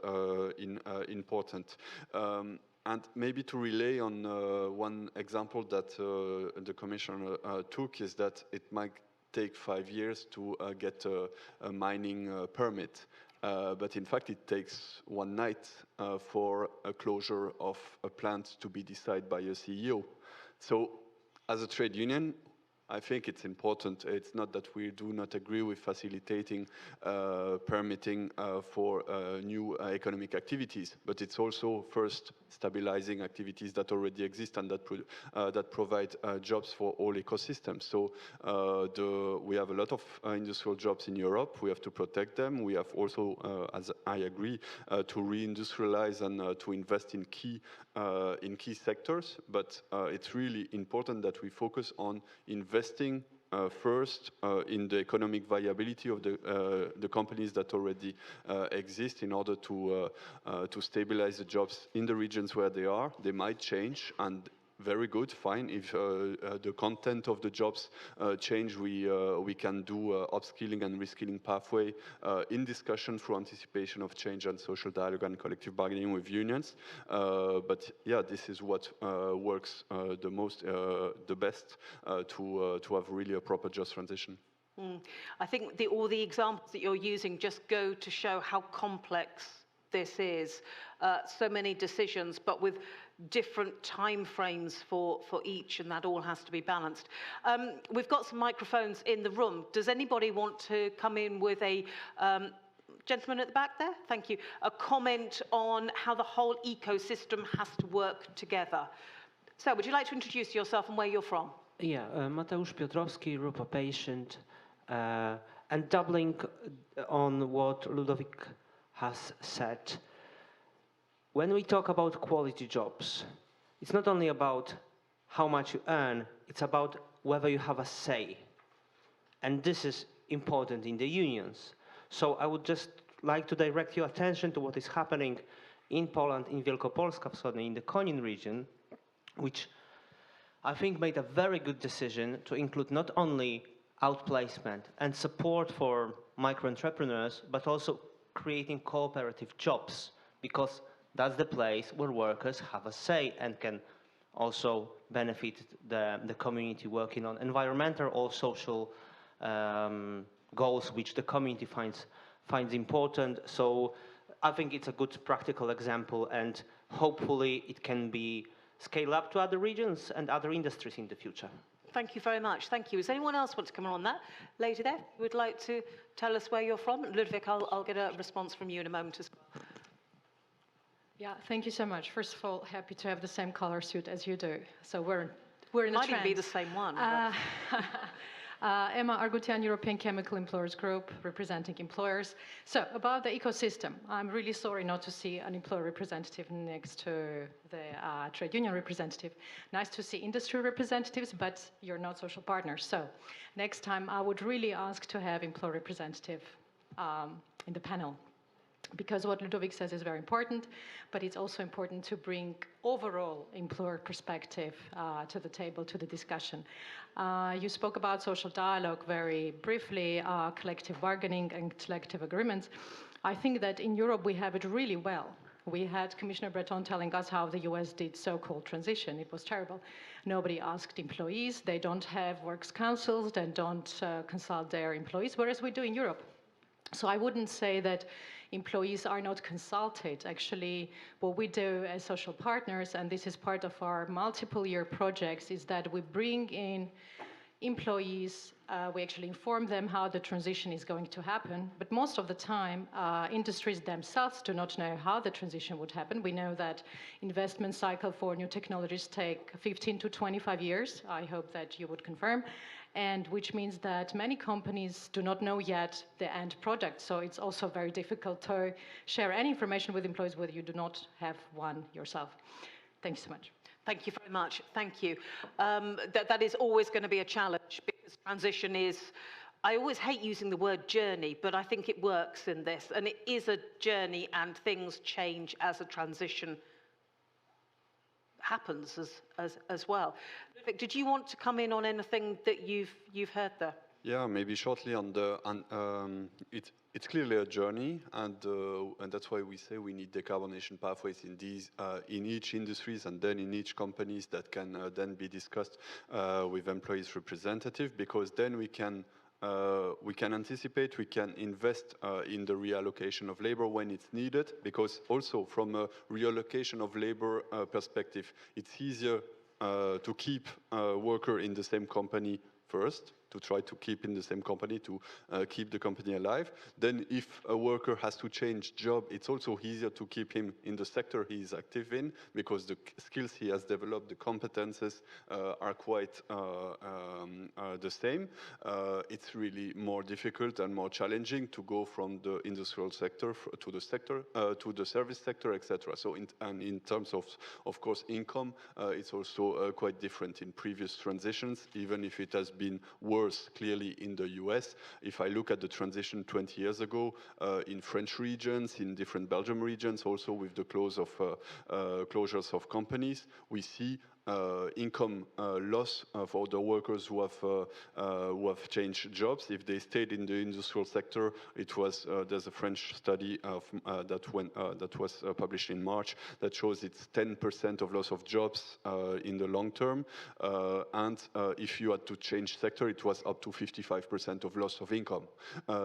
F: important. And maybe to relay on one example that the Commissioner took, is that it might take 5 years to get a mining permit. But in fact, it takes one night for a closure of a plant to be decided by a CEO. So as a trade union, I think it's important. It's not that we do not agree with facilitating permitting for new economic activities, but it's also first stabilizing activities that already exist and that provide jobs for all ecosystems. So we have a lot of industrial jobs in Europe. We have to protect them. We have also, as I agree, to reindustrialize and to invest in key sectors. But it's really important that we focus on investing first in the economic viability of the companies that already exist, in order to stabilize the jobs in the regions where they are. They might change, and very good, fine. If the content of the jobs change, we can do upskilling and reskilling pathway in discussion through anticipation of change and social dialogue and collective bargaining with unions. But yeah, this is what works the best to have really a proper just transition.
A: I think all the examples that you're using just go to show how complex this is. So many decisions, but with different time frames for each, and that all has to be balanced. We've got some microphones in the room. Does anybody want to come in with a gentleman at the back there? Thank you. A comment on how the whole ecosystem has to work together. So, would you like to introduce yourself and where you're from?
I: Yeah, Mateusz Piotrowski, Europa Patient, and doubling on what Ludovic has said. When we talk about quality jobs, it's not only about how much you earn, it's about whether you have a say. And this is important in the unions. So I would just like to direct your attention to what is happening in Poland, in Wielkopolska Wschodnia, in the Konin region, which I think made a very good decision to include not only outplacement and support for micro-entrepreneurs, but also creating cooperative jobs, because that's the place where workers have a say and can also benefit the community working on environmental or social goals which the community finds important. So I think it's a good practical example, and hopefully it can be scaled up to other regions and other industries in the future.
A: Thank you very much. Thank you. Does anyone else want to come on that? Lady there, would like to tell us where you're from? Ludwig, I'll get a response from you in a moment as well.
J: Yeah, thank you so much. First of all, happy to have the same color suit as you do. So we're in a
A: Might
J: trend.
A: even be the same one.
J: Emma Argutian, European Chemical Employers Group, representing employers. So about the ecosystem, I'm really sorry not to see an employer representative next to the trade union representative. Nice to see industry representatives, but you're not social partners. So next time I would really ask to have employer representative in the panel, because what Ludovic says is very important, but it's also important to bring overall employer perspective to the table, to the discussion. You spoke about social dialogue very briefly, collective bargaining and collective agreements. I think that in Europe we have it really well. We had Commissioner Breton telling us how the US did so-called transition. It was terrible. Nobody asked employees. They don't have works councils. They don't consult their employees, whereas we do in Europe. So I wouldn't say that employees are not consulted. Actually, what we do as social partners, and this is part of our multiple year projects, is that we bring in employees, we actually inform them how the transition is going to happen, but most of the time, industries themselves do not know how the transition would happen. We know that investment cycle for new technologies take 15 to 25 years. I hope that you would confirm. And which means that many companies do not know yet the end product. So it's also very difficult to share any information with employees whether you do not have one yourself. Thank you so much.
A: Thank you very much. Thank you. That is always going to be a challenge, because transition is, I always hate using the word journey, but I think it works in this. And it is a journey, and things change as a transition happens as well. Did you want to come in on anything that you've heard there?
F: Yeah, maybe shortly on the. It's clearly a journey, and that's why we say we need decarbonization pathways in each industries and then in each companies that can then be discussed with employees representative, because then we can anticipate, we can invest in the reallocation of labor when it's needed, because also from a reallocation of labor perspective, it's easier to keep a worker in the same company first, to try to keep in the same company, to keep the company alive. Then if a worker has to change job, it's also easier to keep him in the sector he is active in, because the skills he has developed, the competences are quite the same. It's really more difficult and more challenging to go from the industrial sector to the service sector, etc. So in terms of course, income, it's also quite different in previous transitions, even if it has been worse clearly in the US. If I look at the transition 20 years ago in French regions, in different Belgium regions, also with the closures of companies, we see income loss for the workers who have changed jobs. If they stayed in the industrial sector, it was there's a French study that was published in March that shows it's 10% of loss of jobs in the long term, and if you had to change sector, it was up to 55% of loss of income.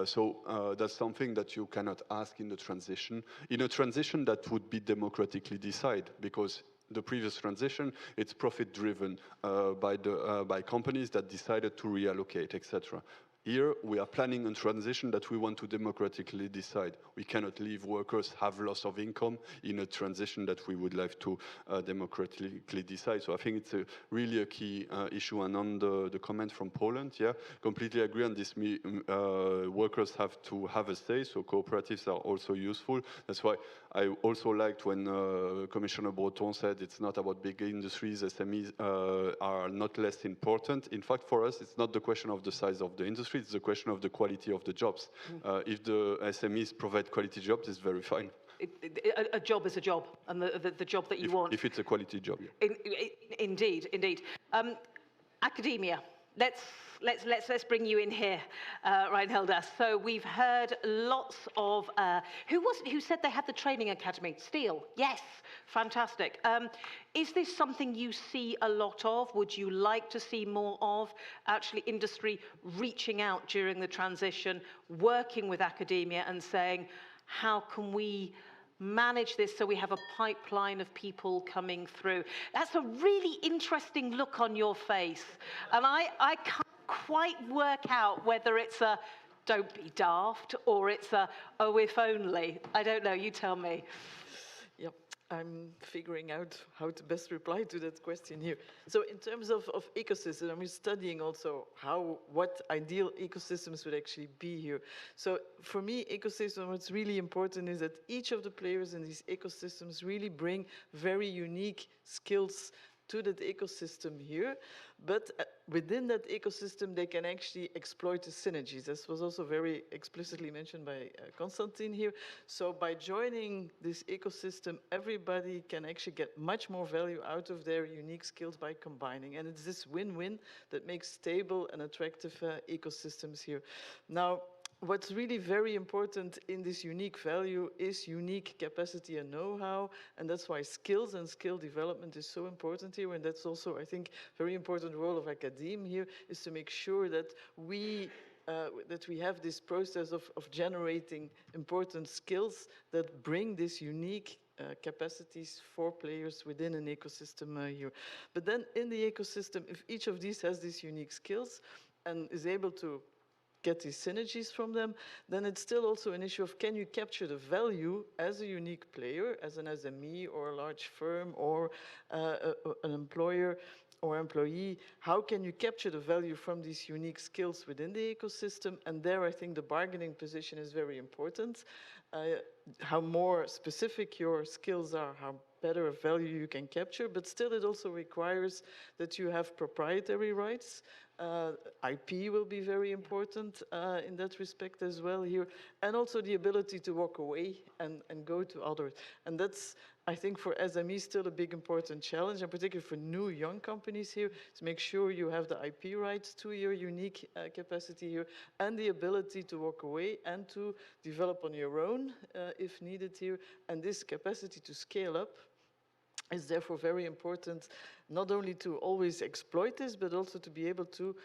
F: So that's something that you cannot ask in a transition that would be democratically decided, because the previous transition, it's profit-driven by companies that decided to reallocate, etc. Here, we are planning a transition that we want to democratically decide. We cannot leave workers have loss of income in a transition that we would like to democratically decide. So I think it's really a key issue. And on the comment from Poland, yeah, completely agree on this. Workers have to have a say, so cooperatives are also useful. That's why I also liked when Commissioner Breton said it's not about big industries, SMEs are not less important. In fact, for us, it's not the question of the size of the industry, it's the question of the quality of the jobs. If the SMEs provide quality jobs, it's very fine.
A: A job is a job, and the job that you want.
F: If it's a quality job. Yeah.
A: Indeed, indeed. Academia. Let's bring you in here, Reinhilda. So we've heard lots of who said they had the training academy? Steel. Yes, fantastic. Is this something you see a lot of? Would you like to see more of? Actually, industry reaching out during the transition, working with academia, and saying, how can we manage this so we have a pipeline of people coming through? That's a really interesting look on your face. And I can't quite work out whether it's a don't be daft or it's a oh if only. I don't know, you tell me.
E: Yep, I'm figuring out how to best reply to that question here. So in terms of ecosystem, I'm studying also what ideal ecosystems would actually be here. So for me, ecosystem, what's really important is that each of the players in these ecosystems really bring very unique skills to that ecosystem here, but within that ecosystem they can actually exploit the synergies. This was also very explicitly mentioned by Konstantin here. So by joining this ecosystem, everybody can actually get much more value out of their unique skills by combining, and it's this win-win that makes stable and attractive ecosystems here. Now, what's really very important in this unique value is unique capacity and know-how, and that's why skills and skill development is so important here, and that's also, I think, very important role of academia here, is to make sure that we have this process of generating important skills that bring this unique capacities for players within an ecosystem here. But then in the ecosystem, if each of these has these unique skills and is able to get these synergies from them, then it's still also an issue of can you capture the value as a unique player, as an SME or a large firm or an employer or employee, how can you capture the value from these unique skills within the ecosystem? And there I think the bargaining position is very important. How more specific your skills are, how better value you can capture, but still it also requires that you have proprietary rights. IP will be very important in that respect as well here, and also the ability to walk away and go to others. And that's, I think, for SMEs still a big important challenge, and particularly for new young companies here, to make sure you have the IP rights to your unique capacity here, and the ability to walk away and to develop on your own if needed here. And this capacity to scale up is therefore very important, not only to always exploit this, but also to be able to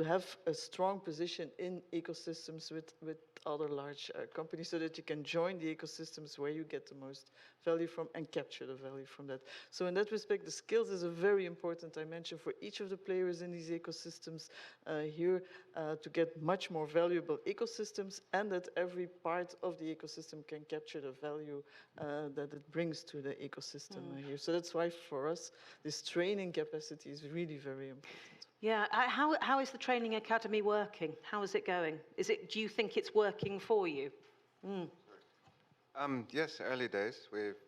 E: have a strong position in ecosystems with other large companies, so that you can join the ecosystems where you get the most value from and capture the value from that. So in that respect, the skills is a very important dimension for each of the players in these ecosystems here to get much more valuable ecosystems, and that every part of the ecosystem can capture the value that it brings to the ecosystem here. So that's why for us, this training capacity is really very important.
A: Yeah, how is the training academy working? How is it going? Do you think it's working for you?
G: Yes, early days. We've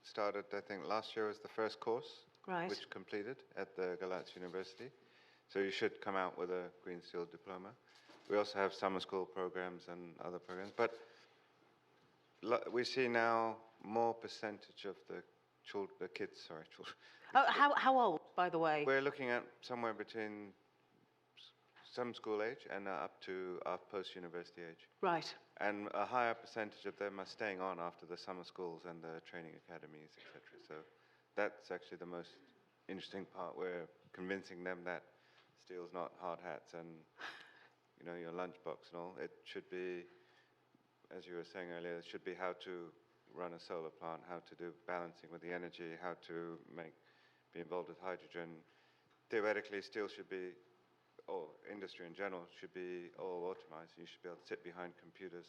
G: started, I think last year was the first course,
A: right,
G: which completed at the Galats University. So you should come out with a Green Seal diploma. We also have summer school programs and other programs, but we see now more percentage of the kids.
A: Oh, how old, by the way?
G: We're looking at somewhere between some school age and up to our post-university age.
A: Right.
G: And a higher percentage of them are staying on after the summer schools and the training academies, etc. So that's actually the most interesting part. We're convincing them that steel's not hard hats and, you know, your lunchbox and all. It should be, as you were saying earlier, it should be how to run a solar plant, how to do balancing with the energy, how to be involved with hydrogen. Theoretically, steel should be, or industry in general, should be all automized. You should be able to sit behind computers,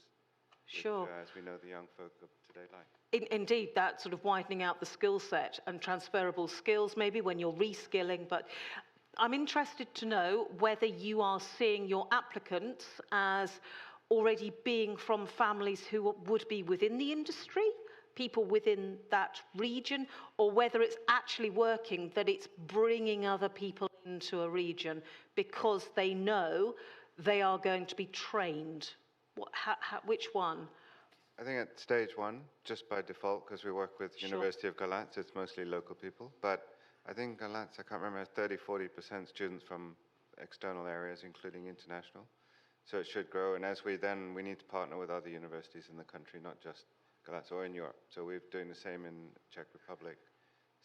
A: sure,
G: which, as we know, the young folk of today like.
A: Indeed, that sort of widening out the skill set and transferable skills, maybe when you're reskilling. But I'm interested to know whether you are seeing your applicants as already being from families who would be within the industry, people within that region, or whether it's actually working, that it's bringing other people into a region because they know they are going to be trained? Which one?
G: I think at stage one, just by default, because we work with University of Galatz, it's mostly local people. But I think Galatz, I can't remember, 30–40% students from external areas, including international. So it should grow. And as we need to partner with other universities in the country, not just Galatz or in Europe. So we're doing the same in Czech Republic,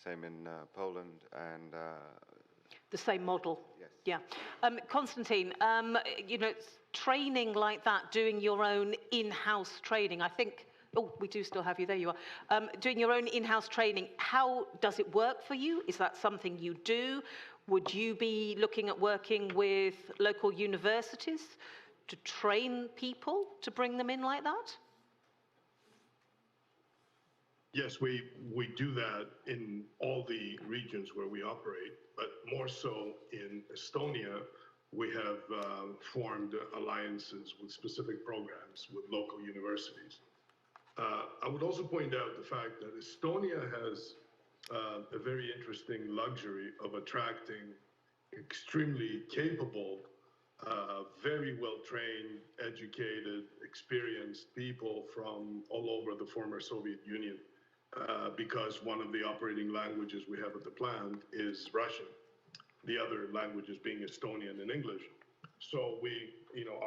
G: same in Poland, and
A: the same model.
G: Yes.
A: Yeah. Konstantin, you know, training like that, doing your own in-house training, I think, oh, we do still have you, there you are. Doing your own in-house training, how does it work for you? Is that something you do? Would you be looking at working with local universities to train people to bring them in like that?
D: Yes, we do that in all the regions where we operate, but more so in Estonia, we have formed alliances with specific programs with local universities. I would also point out the fact that Estonia has a very interesting luxury of attracting extremely capable, very well-trained, educated, experienced people from all over the former Soviet Union. Because one of the operating languages we have at the plant is Russian, the other languages being Estonian and English. So we, you know,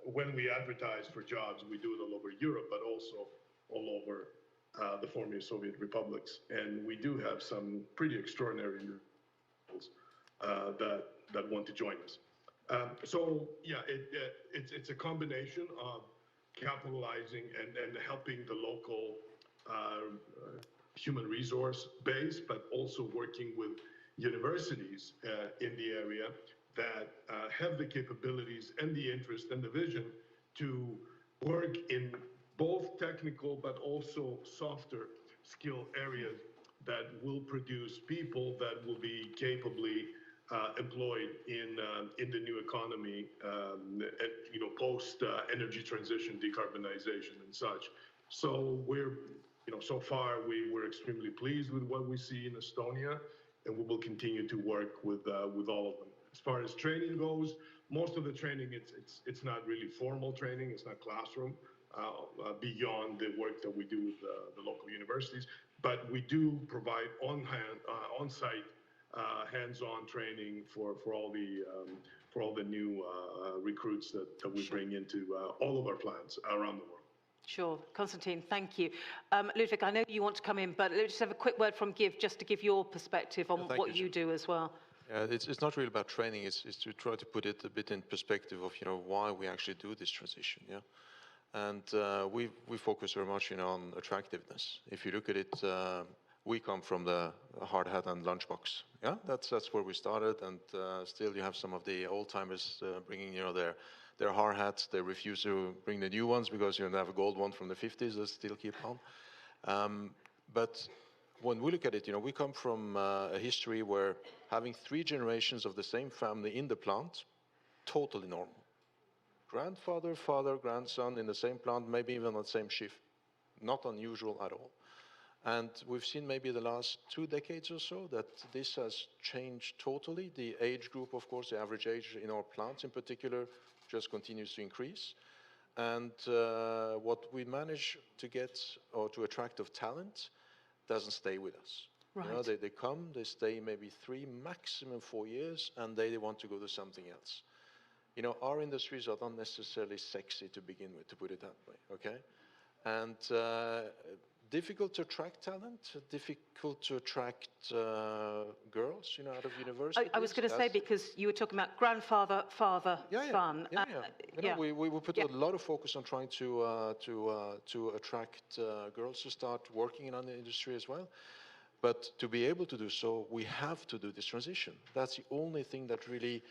D: when we advertise for jobs, we do it all over Europe, but also all over the former Soviet republics. And we do have some pretty extraordinary individuals that want to join us. So yeah, it's a combination of capitalizing and helping the local human resource base, but also working with universities in the area that have the capabilities and the interest and the vision to work in both technical but also softer skill areas that will produce people that will be capably employed in the new economy, you know, post energy transition, decarbonization, and such. So so far we're extremely pleased with what we see in Estonia, and we will continue to work with all of them. As far as training goes, most of the training it's not really formal training, it's not classroom, beyond the work that we do with the local universities, but we do provide on-site hands-on training for all the new recruits that we bring into all of our plants around the world.
A: Sure. Konstantin, thank you. Ludwig, I know you want to come in, but let's just have a quick word from Giv, just to give your perspective on what you do as well.
H: Yeah, it's not really about training, it's to try to put it a bit in perspective of, you know, why we actually do this transition, yeah? And we focus very much, you know, on attractiveness. If you look at it, we come from the hard hat and lunchbox, yeah? That's where we started, and still you have some of the old-timers bringing, you know, their hard hats. They refuse to bring the new ones because you have a gold one from the 50s that still keep on. But when we look at it, you know, we come from a history where having 3 generations of the same family in the plant, totally normal. Grandfather, father, grandson in the same plant, maybe even on the same shift. Not unusual at all. And we've seen maybe the last 2 decades or so that this has changed totally. The age group, of course, the average age in our plants in particular, just continues to increase. And what we manage to get or to attract of talent doesn't stay with us.
A: Right.
H: You know, they come, they stay maybe 3, maximum 4 years, and they want to go to something else. You know, our industries are not necessarily sexy to begin with, to put it that way, okay? And difficult to attract talent, difficult to attract girls, you know, out of university.
A: I was going to say, because you were talking about grandfather, father, son.
H: Yeah. You know, we put a lot of focus on trying to attract girls to start working in the industry as well. But to be able to do so, we have to do this transition. That's the only thing that really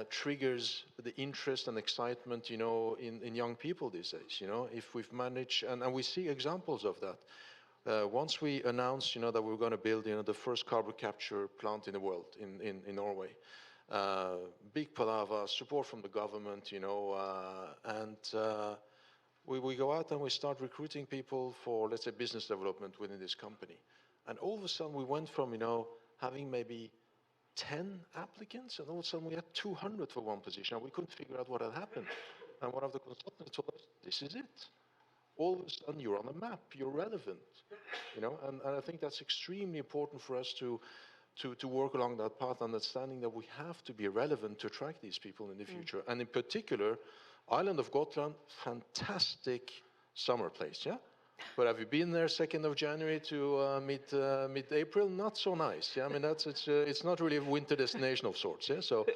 H: triggers the interest and excitement, you know, in young people these days. You know, if we've managed, and we see examples of that. Once we announced, you know, that we were going to build, you know, the first carbon capture plant in the world in Norway, big palaver, support from the government, you know, and we go out and we start recruiting people for, let's say, business development within this company. And all of a sudden we went from, having maybe 10 applicants, and all of a sudden we had 200 for one position, and we couldn't figure out what had happened. And one of the consultants told us, this is it. All of a sudden you're on a map, you're relevant, and I think that's extremely important for us to work along that path, understanding that we have to be relevant to attract these people in the future. And in particular, island of Gotland, fantastic summer place, yeah? But have you been there 2nd of January to mid-April? Not so nice, yeah? I mean, it's not really a winter destination of sorts, yeah? So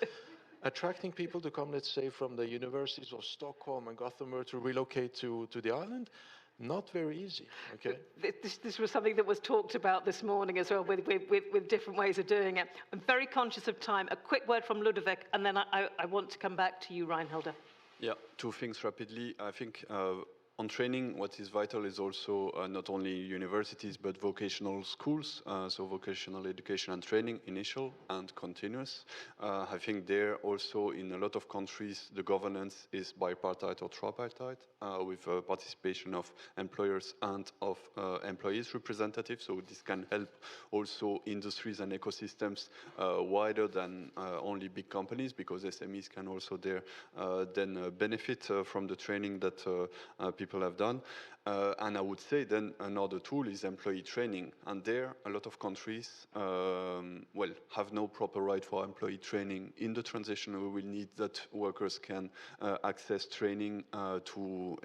H: attracting people to come, let's say, from the universities of Stockholm and Gothenburg to relocate to the island, not very easy, okay?
A: This was something that was talked about this morning as well, with different ways of doing it. I'm very conscious of time. A quick word from Ludovic, and then I want to come back to you, Reinhilde.
F: Yeah, two things rapidly. I think on training, what is vital is also not only universities, but vocational schools, so vocational education and training, initial and continuous. I think there also in a lot of countries, the governance is bipartite or tripartite, with participation of employers and of employees representatives. So this can help also industries and ecosystems wider than only big companies, because SMEs can also there then benefit from the training that people have done. And I would say then another tool is employee training. And there, a lot of countries, have no proper right for employee training. In the transition, we will need that workers can access training to,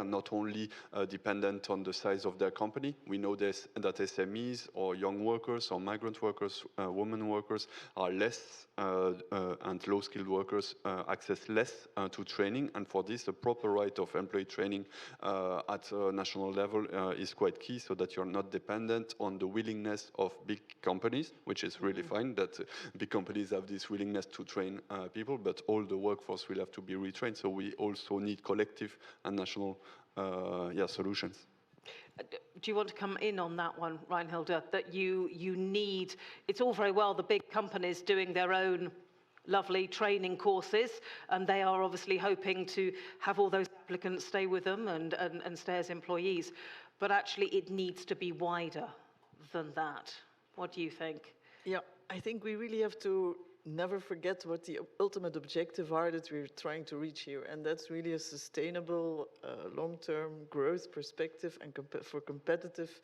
F: not only dependent on the size of their company. We know that SMEs or young workers or migrant workers, women workers are less, and low-skilled workers access less to training. And for this, the proper right of employee training at national level is quite key, so that you're not dependent on the willingness of big companies, which is really fine that big companies have this willingness to train people, but all the workforce will have to be retrained. So we also need collective and national solutions.
A: Do you want to come in on that one, Reinhilde, that you need, it's all very well the big companies doing their own lovely training courses, and they are obviously hoping to have all those applicants stay with them and stay as employees, but actually it needs to be wider than that. What do you think?
E: Yeah, I think we really have to never forget what the ultimate objective are that we're trying to reach here, and that's really a sustainable long-term growth perspective and for competitive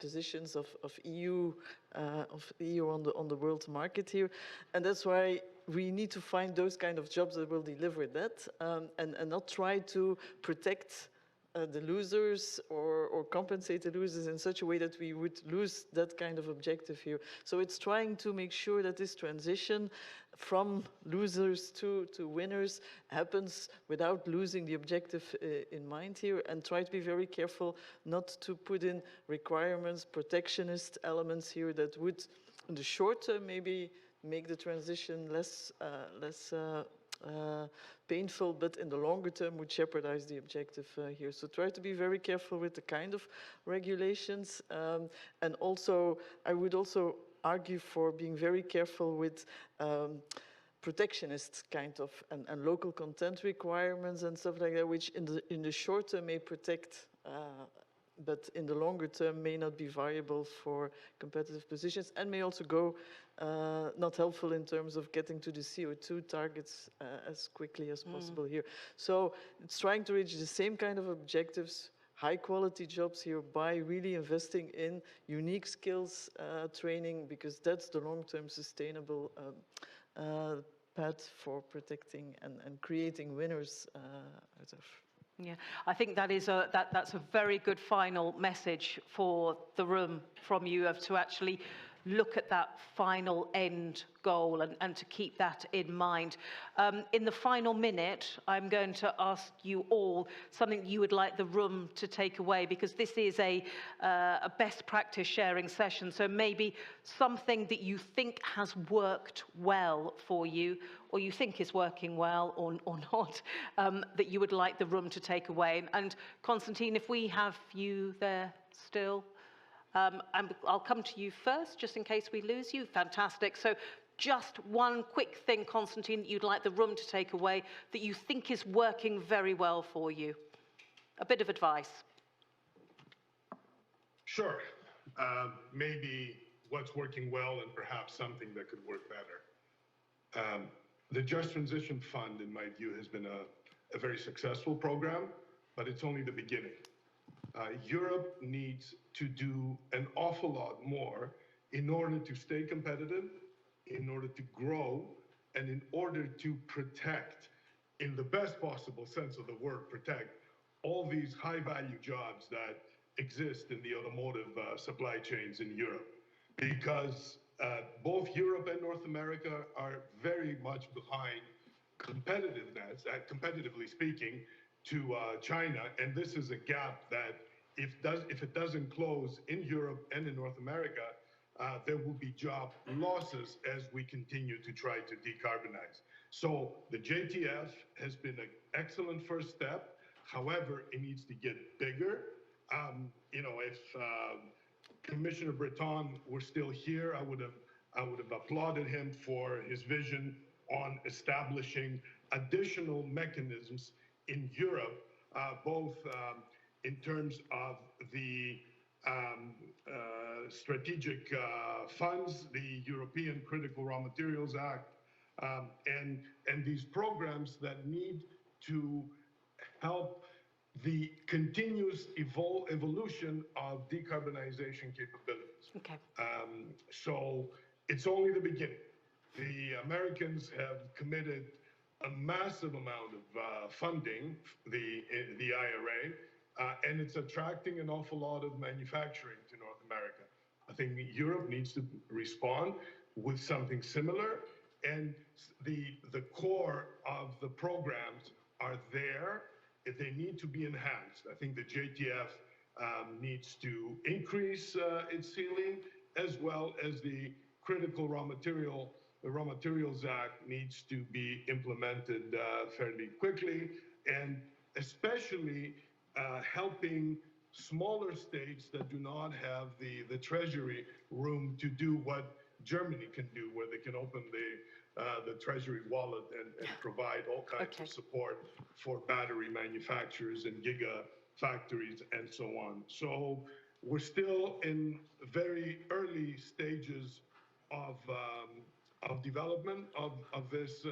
E: positions of EU on the world market here. And that's why we need to find those kind of jobs that will deliver that, and not try to protect the losers or compensate the losers in such a way that we would lose that kind of objective here. So it's trying to make sure that this transition from losers to winners happens without losing the objective in mind here, and try to be very careful not to put in requirements, protectionist elements here that would, in the short term, maybe make the transition less painful, but in the longer term would jeopardize the objective here. So try to be very careful with the kind of regulations, and also I would also argue for being very careful with protectionist kind of and local content requirements and stuff like that, which in the short term may protect, but in the longer term may not be viable for competitive positions, and may also go not helpful in terms of getting to the CO2 targets as quickly as possible here. So it's trying to reach the same kind of objectives, high quality jobs here, by really investing in unique skills training, because that's the long-term sustainable path for protecting and creating winners out of.
A: Yeah, I think that is that's a very good final message for the room from you, of to actually look at that final end goal and to keep that in mind. In the final minute, I'm going to ask you all something you would like the room to take away, because this is a best practice sharing session. So maybe something that you think has worked well for you, or you think is working well or not, that you would like the room to take away. And Constantine, if we have you there still, I'll come to you first, just in case we lose you. Fantastic. So just one quick thing, Constantine, that you'd like the room to take away that you think is working very well for you. a bit of advice.
D: Sure. Maybe what's working well and perhaps something that could work better. The Just Transition Fund, in my view, has been a very successful program, but it's only the beginning. Europe needs to do an awful lot more in order to stay competitive, in order to grow, and in order to protect, in the best possible sense of the word, protect all these high-value jobs that exist in the automotive supply chains in Europe. Because both Europe and North America are very much behind competitiveness, competitively speaking, to China, and this is a gap that if it doesn't close in Europe and in North America, there will be job losses as we continue to try to decarbonize. So the JTF has been an excellent first step. However, it needs to get bigger. You know, if Commissioner Breton were still here, I would have applauded him for his vision on establishing additional mechanisms in Europe, both in terms of the strategic funds, the European Critical Raw Materials Act, and these programs that need to help the continuous evolution of decarbonization capabilities.
A: Okay.
D: So it's only the beginning. The Americans have committed a massive amount of funding, the IRA, and it's attracting an awful lot of manufacturing to North America. I think Europe needs to respond with something similar, and the core of the programs are there. They need to be enhanced. I think the JTF needs to increase its ceiling, as well as the Critical Raw Materials Act needs to be implemented fairly quickly, and especially helping smaller states that do not have the treasury room to do what Germany can do, where they can open the treasury wallet and provide all kinds of support for battery manufacturers and gigafactories and so on. So we're still in very early stages of development of this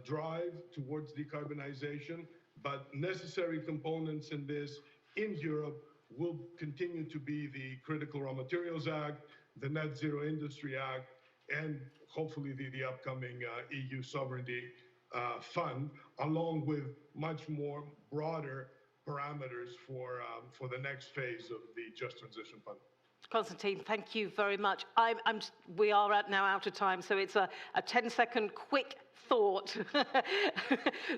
D: drive towards decarbonization, but necessary components in this in Europe will continue to be the Critical Raw Materials Act, the Net Zero Industry Act, and hopefully the upcoming EU Sovereignty Fund, along with much more broader parameters for the next phase of the Just Transition Fund.
A: Constantine, thank you very much. We are now out of time, so it's a 10-second quick thought.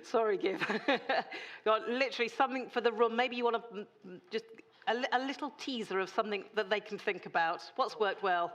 A: Sorry, Giv. Got literally something for the room. Maybe you want to just a little teaser of something that they can think about. What's worked well?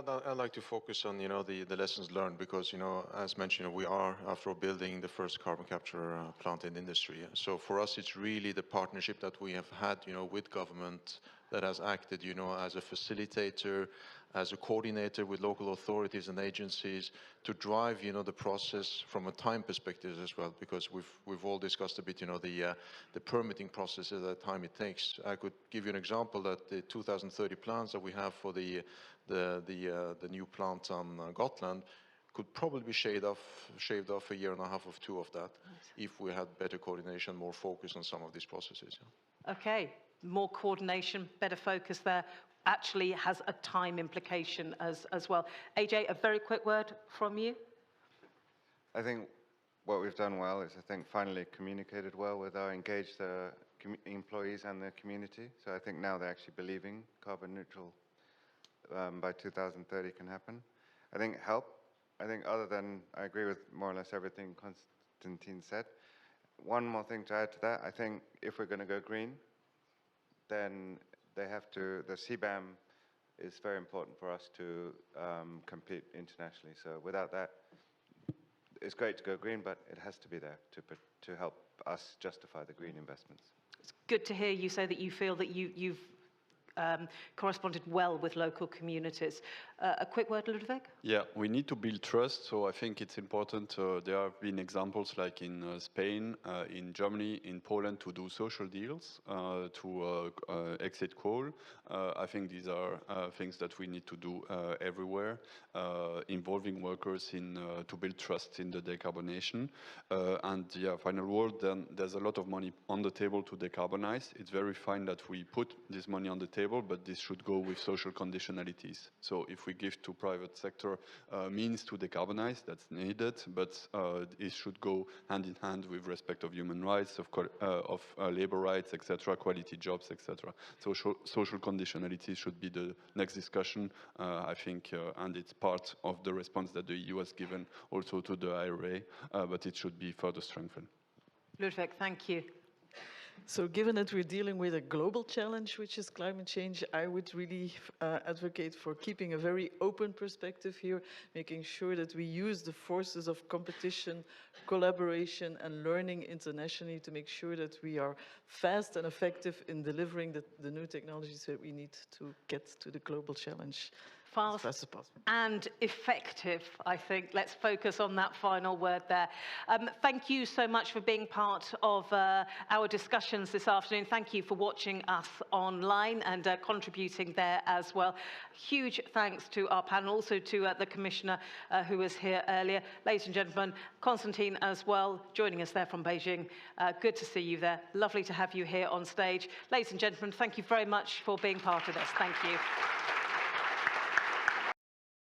H: But I'd like to focus on, the lessons learned, because, as mentioned, we are, after all, building the first carbon capture plant in industry. So for us, it's really the partnership that we have had, with government that has acted, as a facilitator, as a coordinator with local authorities and agencies to drive, the process from a time perspective as well, because we've all discussed a bit, the permitting process at the time it takes. I could give you an example that the 2030 plans that we have for the new plant on Gotland could probably be shaved off a year and a half or two of that, if we had better coordination, more focus on some of these processes.
A: Okay, more coordination, better focus there. Actually has a time implication as well. AJ, a very quick word from you.
G: I think what we've done well is, finally communicated well with our engaged employees and their community. So I think now they're actually believing carbon neutral by 2030 can happen. I think other than, I agree with more or less everything Constantine said. One more thing to add to that, I think if we're going to go green, then the CBAM is very important for us to compete internationally. So without that, it's great to go green, but it has to be there to help us justify the green investments.
A: It's good to hear you say that you feel that you've corresponded well with local communities. A quick word, Ludovic?
F: Yeah, we need to build trust, so I think it's important. There have been examples like in Spain, in Germany, in Poland to do social deals, to exit coal. I think these are things that we need to do everywhere, involving workers in to build trust in the decarbonation. And yeah, final word, then there's a lot of money on the table to decarbonize. It's very fine that we put this money on the table, but this should go with social conditionalities. So if we give to private sector means to decarbonize, that's needed, but it should go hand in hand with respect of human rights, of labor rights, etc., quality jobs, etc. So social conditionality should be the next discussion, I think, and it's part of the response that the EU has given also to the IRA, but it should be further strengthened.
A: Ludwig, thank you.
E: So given that we're dealing with a global challenge, which is climate change, I would really advocate for keeping a very open perspective here, making sure that we use the forces of competition, collaboration, and learning internationally to make sure that we are fast and effective in delivering the new technologies that we need to get to the global challenge.
A: Fast
E: as possible.
A: And effective, I think. Let's focus on that final word there. Thank you so much for being part of our discussions this afternoon. Thank you for watching us online and contributing there as well. Huge thanks to our panel, also to the Commissioner who was here earlier. Ladies and gentlemen, Constantine as well, joining us there from Beijing. Good to see you there. Lovely to have you here on stage. Ladies and gentlemen, thank you very much for being part of this. Thank you.